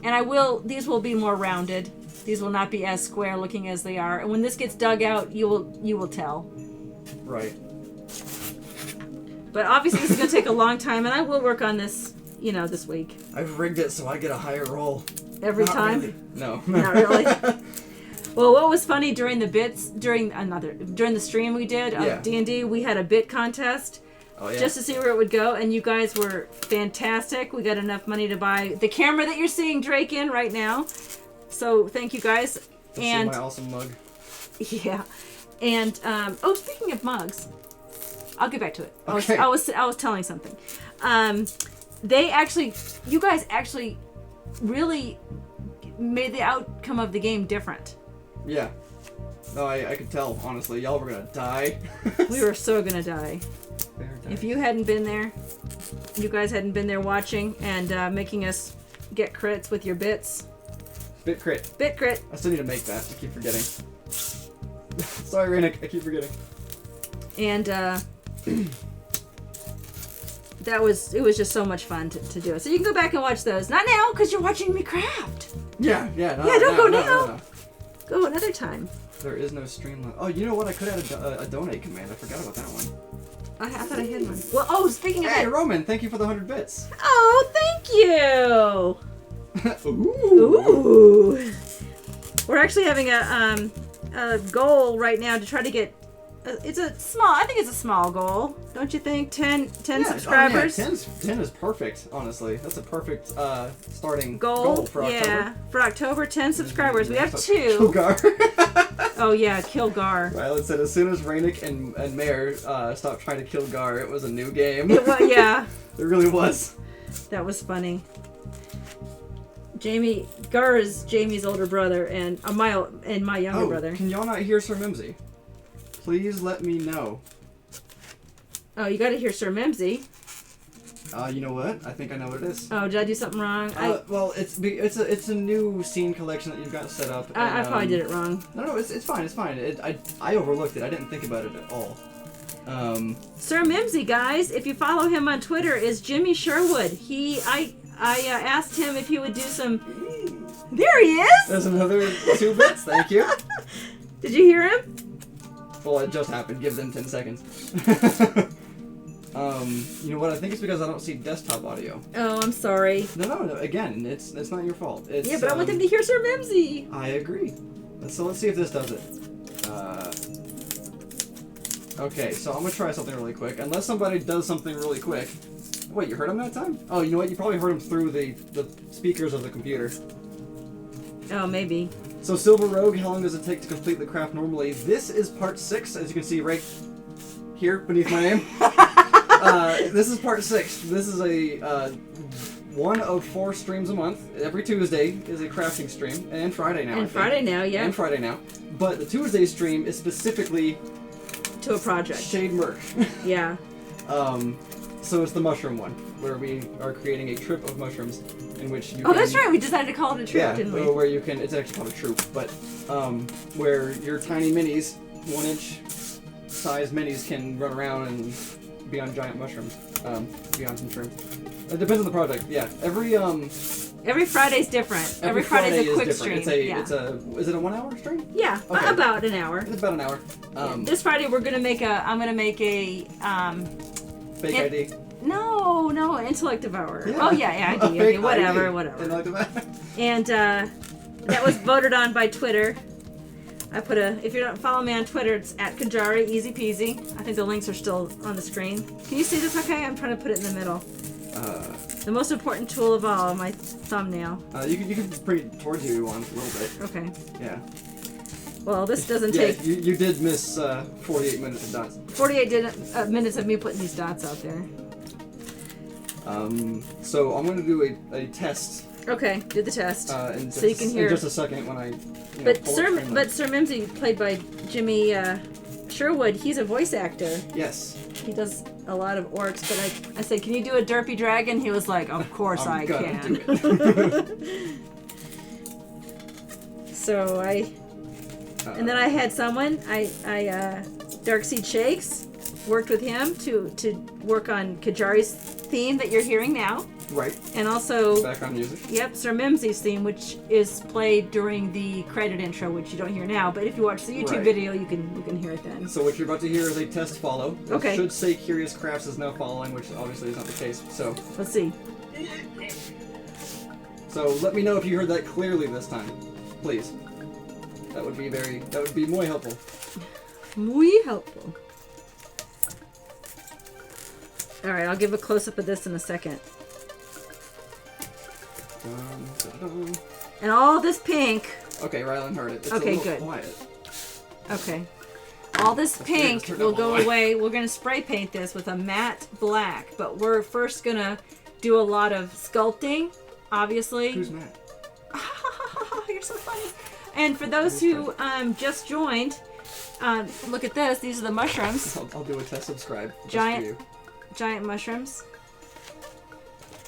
And these will be more rounded. These will not be as square looking as they are. And when this gets dug out, you will tell. Right. But obviously this is going to take a long time, and I will work on this, this week. I've rigged it so I get a higher roll. Every Not time? really. No. Not really. Well, what was funny during the stream we did of Yeah. D&D, we had a bit contest Oh yeah. just to see where it would go, and you guys were fantastic. We got enough money to buy the camera that you're seeing Drake in right now. So thank you guys. See And my awesome mug. yeah, and speaking of mugs, I'll get back to it. Okay. I was telling something. You guys actually really made the outcome of the game different. Yeah. No, I could tell, honestly. Y'all were gonna die. We were so gonna die. If you hadn't been there, you guys hadn't been there watching and making us get crits with your bits. Bit crit. Bit crit. I still need to make that. I keep forgetting. Sorry, Ranick. I keep forgetting. And it was just so much fun to do it. So you can go back and watch those. Not now, because you're watching me craft. Yeah. Don't go now. No. Go another time. There is no stream. Oh, you know what? I could add a donate command. I forgot about that one. I thought I had one. Well, speaking of Hey, that. Roman, thank you for the 100 bits. Oh, thank you. Ooh. Ooh. We're actually having a goal right now to try to get. I think it's a small goal. Don't you think? 10 subscribers. Oh, yeah, 10 is perfect, honestly. That's a perfect starting Goal for yeah. October. For October, 10 subscribers. We have 2. Kilgar. Oh yeah, kill Gar. Violet said as soon as Ranick and Mare stopped trying to kill Gar, it was a new game. Yeah, It really was. that was funny. Gar is Jamie's older brother and my younger brother. Can y'all not hear Sir Mimsy? Please let me know. Oh, you got to hear Sir Mimsy. You know what? I think I know what it is. Oh, did I do something wrong? Well, it's a new scene collection that you've got set up. I and, probably did it wrong. No, it's fine. It's fine. I overlooked it. I didn't think about it at all. Sir Mimsy, guys, if you follow him on Twitter, is Jimmy Sherwood. I asked him if he would do some. There he is. There's another 2 bits. Thank you. Did you hear him? Well, it just happened. Give them 10 seconds. You know what? I think it's because I don't see desktop audio. Oh, I'm sorry. No. Again, it's not your fault. It's, Yeah, but I want them to hear Sir Mimsy. I agree. So let's see if this does it. Okay, so I'm gonna try something really quick. Unless somebody does something really quick. Wait, you heard him that time? Oh, you know what? You probably heard him through the speakers of the computer. Oh, maybe. So Silver Rogue, how long does it take to complete the craft normally? This is part 6, as you can see right here beneath my name. This is part 6. This is a one of 4 streams a month. Every Tuesday is a crafting stream, and Friday now. And Friday now, yeah. And Friday now. But the Tuesday stream is specifically to a project. Shademurk. Yeah. So it's the mushroom one, where we are creating a trip of mushrooms, in which you. Oh, that's right. We decided to call it a troop, yeah, didn't we? where you can. It's actually called a troop, but where your tiny minis, 1-inch size minis, can run around and be on giant mushrooms. Be on some shrooms. It depends on the project. Yeah, Every Friday's different. Every Friday's Friday a quick is stream. different. Yeah. Is it a 1 hour stream? Yeah, Okay. about an hour. It's about an hour. This Friday I'm gonna make a Fake ID. No, intellect devour. Yeah. Oh yeah, ID, Fake whatever. Intellect devour. And that was voted on by Twitter. I put if you don't follow me on Twitter, it's at Qyjari, easy peasy. I think the links are still on the screen. Can you see this okay? I'm trying to put it in the middle. The most important tool of all, my thumbnail. You can bring it towards you if you want a little bit. Okay. Yeah. Well, this doesn't Yeah, take you did miss 48 minutes of dots. 48 minutes of me putting these dots out there. So I'm going to do a test. Okay, do the test. In So you can hear. in just a second when I. But pull Sir, up Streamlabs. but Sir Mimsy, played by Jimmy Sherwood, he's a voice actor. Yes. He does a lot of orcs. But I said, "Can you do a derpy dragon?" He was like, "Of course I'm I gonna can." do it. So and then I had someone Darkseed Shakes worked with him to work on Qyjari's theme that you're hearing now. Right. And also, Background music. yep, Sir Mimsy's theme, which is played during the credit intro, which you don't hear now. But if you watch the YouTube Right. video, you can hear it then. So what you're about to hear is a test follow. It Okay. should say Curious Crafts is now following, which obviously is not the case. Let's see. So let me know if you heard that clearly this time, please. That would be muy helpful. Muy helpful. All right, I'll give a close up of this in a second. Dun, dun, dun. And all this pink. Okay, Rylan heard it. It's Okay, a little good. quiet. Okay. All this weird. pink Turn will that go all away. We're going to spray paint this with a matte black, but we're first going to do a lot of sculpting, obviously. Who's Matt? You're so funny. And for those who just joined, look at this. These are the mushrooms. I'll do a test subscribe. just Giant- for you. Giant mushrooms.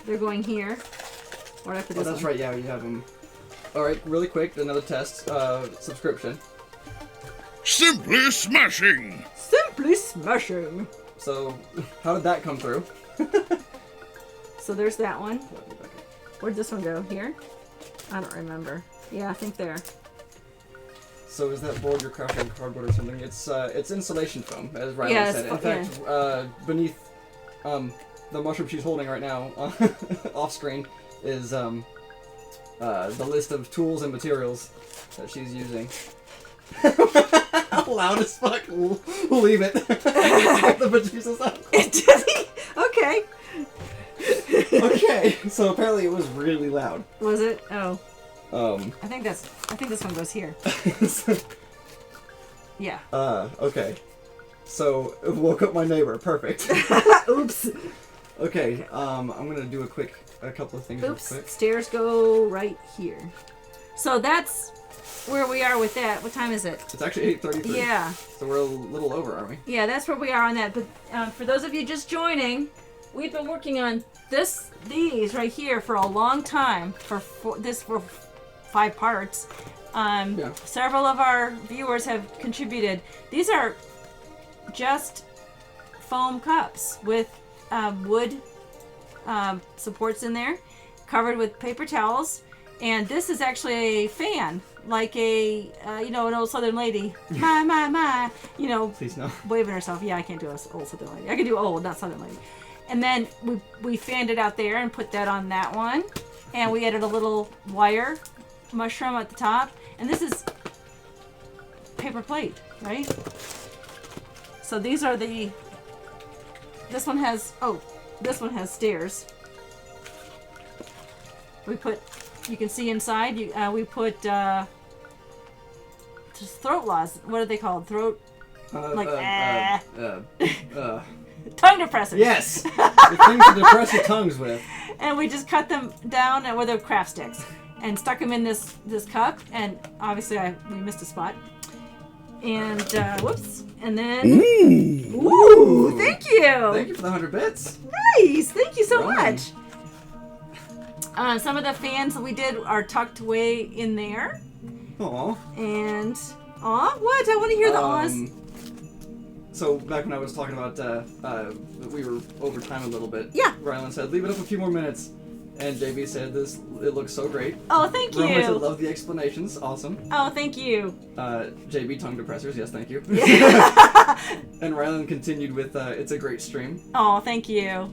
They're going here. Where did I put Oh, this that's one? right. Yeah, you have them. All right, really quick. Another test. Subscription. Simply smashing! Simply smashing. So, how did that come through? So there's that one. Where'd this one go? Here? I don't remember. Yeah, I think there. So is that board you're crafting on cardboard or something? It's insulation foam, as Riley Yeah, said. it's In fact, beneath the mushroom she's holding right now, off screen, is the list of tools and materials that she's using. Loud as fuck. We'll leave it. The producers up. Okay. Okay, so apparently it was really loud. Was it? Oh. I I think this one goes here. Yeah. Okay. So, woke up my neighbor. Perfect. Oops. Okay, I'm gonna do a couple of things Oops. real quick. Stairs go right here. So that's where we are with that. What time is it? It's actually 8:33. Yeah. So we're a little over, aren't we? Yeah, that's where we are on that. But for those of you just joining, we've been working on these right here for a long time. For 5 parts. Yeah. Several of our viewers have contributed. These are just foam cups with wood supports in there, covered with paper towels. And this is actually a fan, like an old Southern lady, my, Please no. waving herself. Yeah, I can't do an old Southern lady. I can do old, not Southern lady. And then we fanned it out there and put that on that one. And we added a little wire mushroom at the top. And this is paper plate, right? So these are this one has stairs. You can see inside, we put just throat laws. What are they called? Throat, tongue depressors. Yes. The things to depress your tongues with. And we just cut them down and with the craft sticks and stuck them in this cup. And obviously we missed a spot. And whoops. And then ooh, thank you. Thank you for the 100 bits. Nice. Thank you so Right. much. Some of the fans that we did are tucked away in there. Aw. And what? I want to hear the awes. So back when I was talking about we were over time a little bit. Yeah. Rylan said, "Leave it up a few more minutes," and JB said, "It looks so great." Oh, thank you. Roman said, "Love the explanations, awesome." Oh, thank you. JB tongue depressors, yes, thank you. And Rylan continued with, "It's a great stream." Oh, thank you.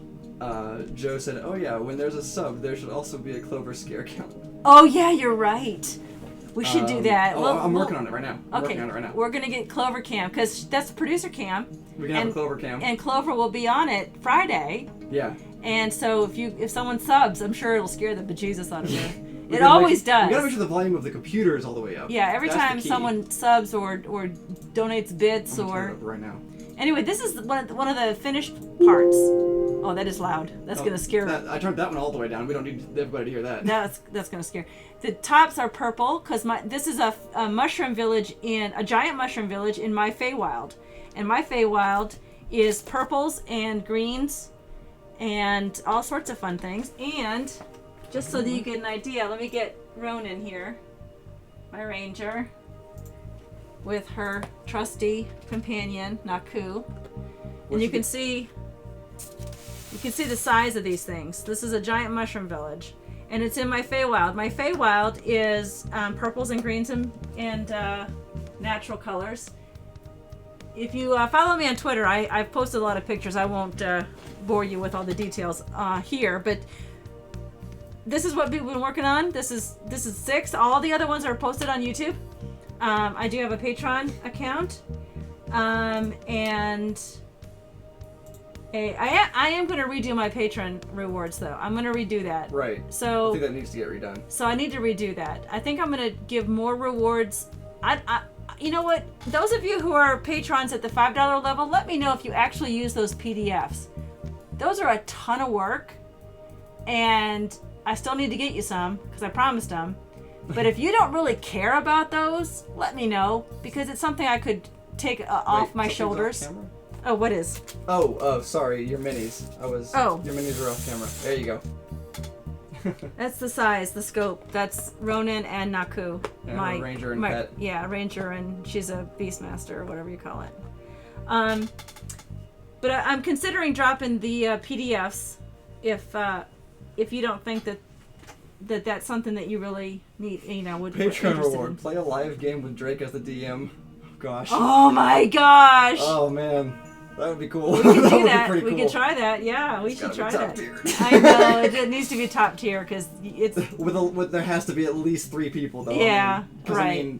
Joe said, "Oh yeah, when there's a sub, there should also be a Clover scare count." Oh yeah, you're right. We should do that. Oh, I'm working on it right now. Okay, we're gonna get Clover Cam because that's producer cam. We can have a Clover cam. And Clover will be on it Friday. Yeah. And so if someone subs, I'm sure it'll scare the bejesus out of them. It always does. We gotta make sure the volume of the computer is all the way up. Yeah, every That's time the key. someone subs or donates bits I'm gonna turn or it up right now. anyway, this is one of the finished parts. Oh, that is loud. That's gonna scare. I turned that one all the way down. We don't need everybody to hear that. That's gonna scare. The tops are purple because this is a mushroom village a giant mushroom village in my Feywild, and my Feywild is purples and greens, and all sorts of fun things. And just so that you get an idea, let me get Ronan here, my ranger, with her trusty companion Naku, and you can see the size of these things. This is a giant mushroom village, and it's in my Feywild. My Feywild is purples and greens and natural colors. If you follow me on Twitter, I've posted a lot of pictures. I won't bore you with all the details here, but this is what we've been working on. This is 6. All the other ones are posted on YouTube. I do have a Patreon account, and I am going to redo my patron rewards, though. I'm going to redo that. Right. So I think that needs to get redone. So I need to redo that. I think I'm going to give more rewards. You know what? Those of you who are patrons at the $5 level, let me know if you actually use those PDFs. Those are a ton of work, and I still need to get you some because I promised them. But if you don't really care about those, let me know, because it's something I could take off my shoulders. Oh, what is? Oh, sorry, your minis. Your minis are off camera. There you go. That's the size, the scope. That's Ronan and Naku. And my ranger and pet. Yeah, ranger, and she's a beastmaster or whatever you call it. But I'm considering dropping the PDFs if you don't think that's something that you really need. Would Patreon reward: play a live game with Drake as the DM. Oh, gosh. Oh my gosh. Oh man. That would be cool. We could do that. Pretty we cool. could try that. Yeah, we should try that. Tier. I know it needs to be top tier because it's. With there has to be at least 3 people though. Yeah, right.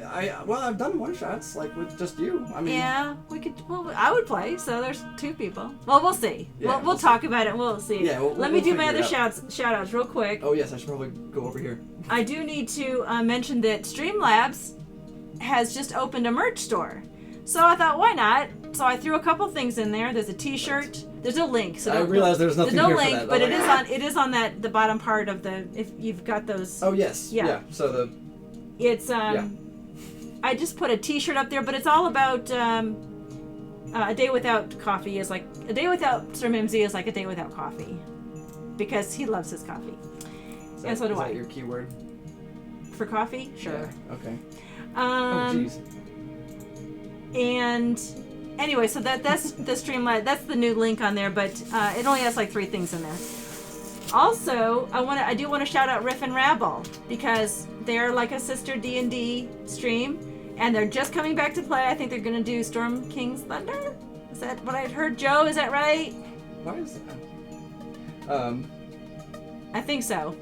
I've done one shots like with just you. Yeah, we could. Well, I would play. So there's 2 people. Well, we'll see. Yeah, we'll talk about it. We'll see. Yeah. Let me do my other shout outs real quick. Oh yes, I should probably go over here. I do need to mention that Streamlabs has just opened a merch store. So I thought, why not? So I threw a couple things in there. There's a T-shirt. There's no link. So I realize there's nothing no here link, for that. but it is on the bottom part of the. If you've got those. Oh yes. Yeah. So it's I just put a T-shirt up there, but it's all about a day without coffee is like a day without Sir Mimsy is like a day without coffee, because he loves his coffee, and so do I. Is that your keyword? For coffee? Sure. Yeah, okay. Oh jeez. And anyway, so that's the Streamlabs. That's the new link on there, but it only has like 3 things in there. Also, I do want to shout out Riff and Rabble because they're like a sister D&D stream, and they're just coming back to play. I think they're gonna do Storm King's Thunder. Is that what I'd heard, Joe? Is that right? Why is that? I think so.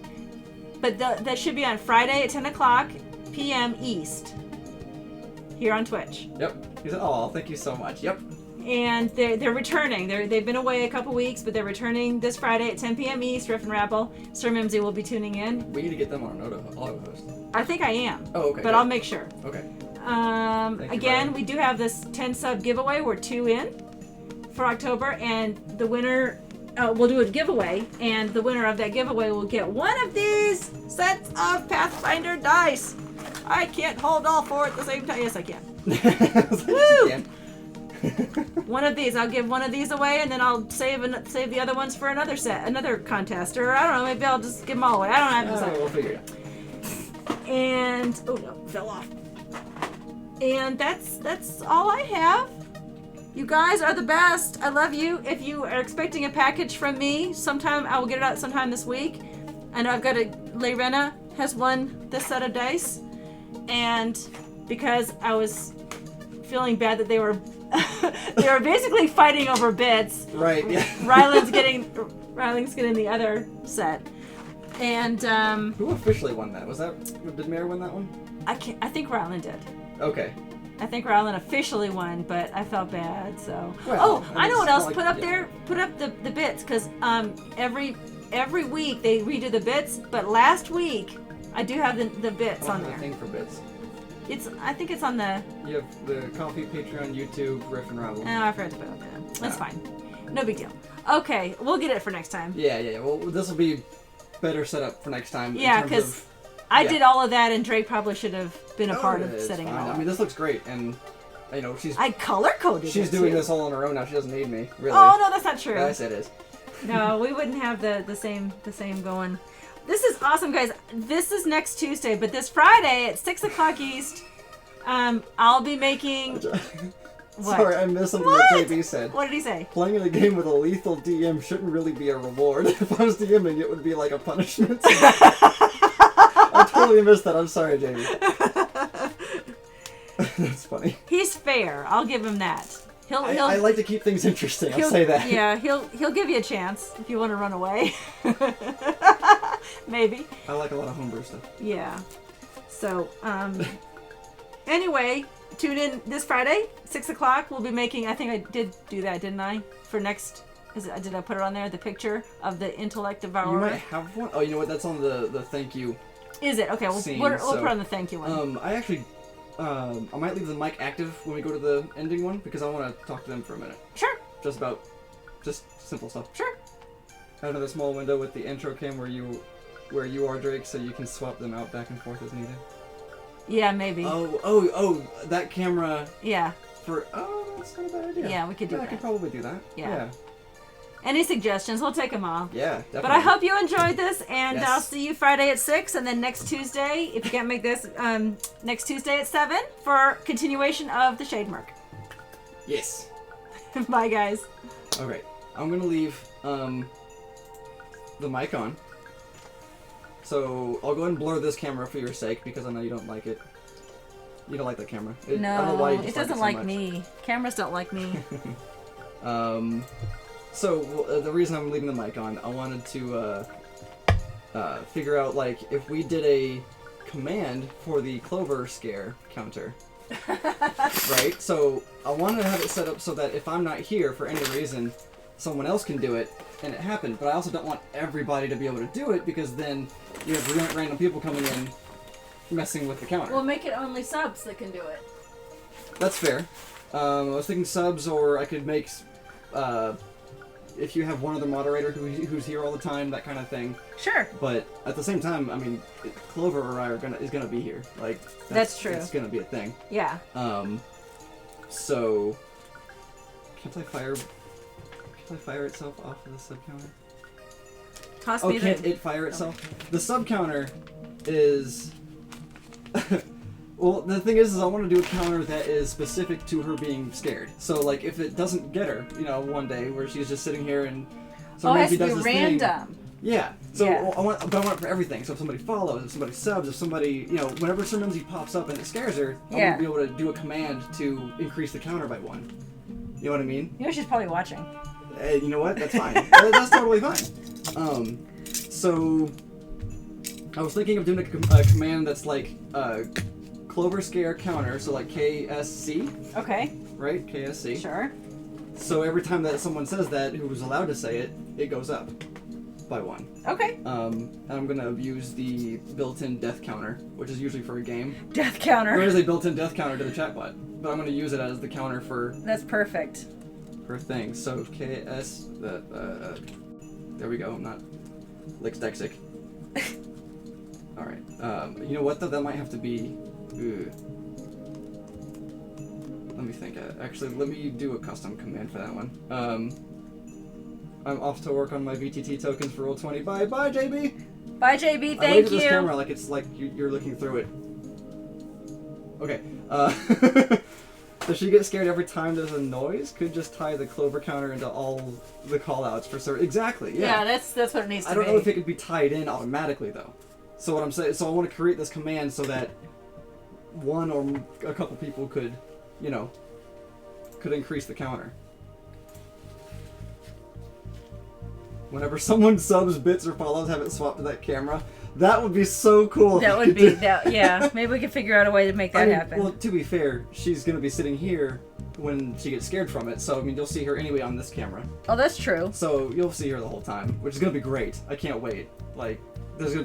But that should be on Friday at 10 o'clock p.m. East. Here on Twitch. Yep. He said, "Oh, thank you so much." Yep. And they're returning. They've been away a couple weeks, but they're returning this Friday at 10 p.m. East. Riff and Rabble. Sir Mimsy will be tuning in. We need to get them on our auto host. I think I am. Oh, okay. But I'll make sure. Okay. Again, we do have this 10 sub giveaway. We're 2 in. for October, and the winner, we'll do a giveaway, and the winner of that giveaway will get one of these sets of Pathfinder dice. I can't hold all four at the same time. Yes, I can. Woo! One of these. I'll give one of these away, and then I'll save the other ones for another contest, or I don't know. Maybe I'll just give them all away. I don't have to decide. We'll figure it out. And oh no, fell off. And that's all I have. You guys are the best. I love you. If you are expecting a package from me, sometime I will get it out sometime this week. I know I've got Lorena has won this set of dice, and because I was feeling bad that they were basically fighting over bits. Right. Yeah. Ryland's getting the other set, and who officially won that? Did Mare win that one? I think Ryland did. Okay. I think Ryland officially won, but I felt bad. So. Well, I know what else. like, Put up the bits, because every week they redo the bits, but last week I do have the bits on there. Thing for bits. I think it's on the. You have the Coffee, Patreon, YouTube, Riff and Rabble. Oh, I forgot to put up that. That's fine. No big deal. Okay, we'll get it for next time. Yeah. Well, this will be better set up for next time. Yeah, because I did all of that, and Drake probably should have been a part of setting it all up. I mean, this looks great, and I color coded. She's doing this all on her own now. She doesn't need me, really. Oh no, that's not true. Yes, it is. No, we wouldn't have the same going. This is awesome, guys. This is next Tuesday, but this Friday at 6:00 East, I'll be making. What? Sorry, I missed something that JB said. What did he say? Playing in a game with a lethal DM shouldn't really be a reward. If I was DMing, it would be like a punishment. I totally missed that. I'm sorry, JB. That's funny. He's fair. I'll give him that. I like to keep things interesting. I'll say that. Yeah, he'll give you a chance if you want to run away. Maybe. I like a lot of homebrew stuff. Yeah. So, anyway, tune in this Friday, 6:00. We'll be making. I think I did do that, didn't I? For next. Did I put it on there? The picture of the intellect devourer. You might have one. Oh, you know what? That's on the thank you. Is it? Okay, we'll put on the thank you one. I actually. I might leave the mic active when we go to the ending one because I want to talk to them for a minute. Sure. Just simple stuff. Sure. I have another small window with the intro cam where you are, Drake, so you can swap them out back and forth as needed. Yeah, maybe. Oh, that camera. Yeah. That's not a bad idea. Yeah, we could do that. I could probably do that. Yeah. Any suggestions? We'll take them all. Yeah, definitely. But I hope you enjoyed this, and yes. I'll see you Friday at 6, and then next Tuesday, if you can't make this, next Tuesday at 7 for continuation of the Shademurk. Yes. Bye, guys. Alright, I'm gonna leave the mic on. So I'll go ahead and blur this camera for your sake because I know you don't like it. You don't like that camera. I don't know why you it just doesn't like like me. Cameras don't like me. So the reason I'm leaving the mic on, I wanted to figure out like if we did a command for the Clover scare counter. Right? So I wanted to have it set up so that if I'm not here for any reason, someone else can do it, and it happened. But I also don't want everybody to be able to do it because then you have random people coming in messing with the counter. We'll make it only subs that can do it. That's fair. I was thinking subs, or I could make if you have one other moderator who's here all the time, that kind of thing. Sure. But at the same time, I mean, Clover or I is gonna be here. Like that's true. It's gonna be a thing. Yeah. So can't I fire itself off of the sub counter? Toss me can't it fire itself? Okay. The sub counter is. Well, the thing is I want to do a counter that is specific to her being scared. So, like, if it doesn't get her, one day where she's just sitting here and it has to be random. Yeah. So yeah. I want it for everything. So if somebody follows, if somebody subs, if somebody, whenever Sir Mimsy pops up and it scares her, I want to be able to do a command to increase the counter by 1. You know what I mean? She's probably watching. You know what? That's fine. That's totally fine. So I was thinking of doing a command that's like Clover Scare counter, so like KSC. Okay. Right? KSC. Sure. So every time that someone says that, who was allowed to say it, it goes up by 1. Okay. And I'm gonna use the built-in death counter, which is usually for a game. Death counter. There is a built-in death counter to the chatbot, but I'm gonna use it as the counter for. That's perfect. her thing. So KS. There we go. I'm not dyslexic. All right. You know what though? That might have to be. Let me think. Actually, let me do a custom command for that one. I'm off to work on my VTT tokens for Roll20. Bye, JB. Bye, JB. I Thank look at you. this camera like it's like you're looking through it. Okay. Does she get scared every time there's a noise? Could just tie the clover counter into all the callouts for certain. Exactly. Yeah. That's what it needs to be. I don't know if it could be tied in automatically though. So what I'm saying, so I want to create this command so that one or a couple people could, could increase the counter. Whenever someone subs, bits, or follows, have it swapped to that camera. That would be so cool. That would be that. Yeah, maybe we could figure out a way to make that happen. Well, to be fair, she's gonna be sitting here when she gets scared from it. So you'll see her anyway on this camera. Oh, that's true. So you'll see her the whole time, which is gonna be great. I can't wait. There's gonna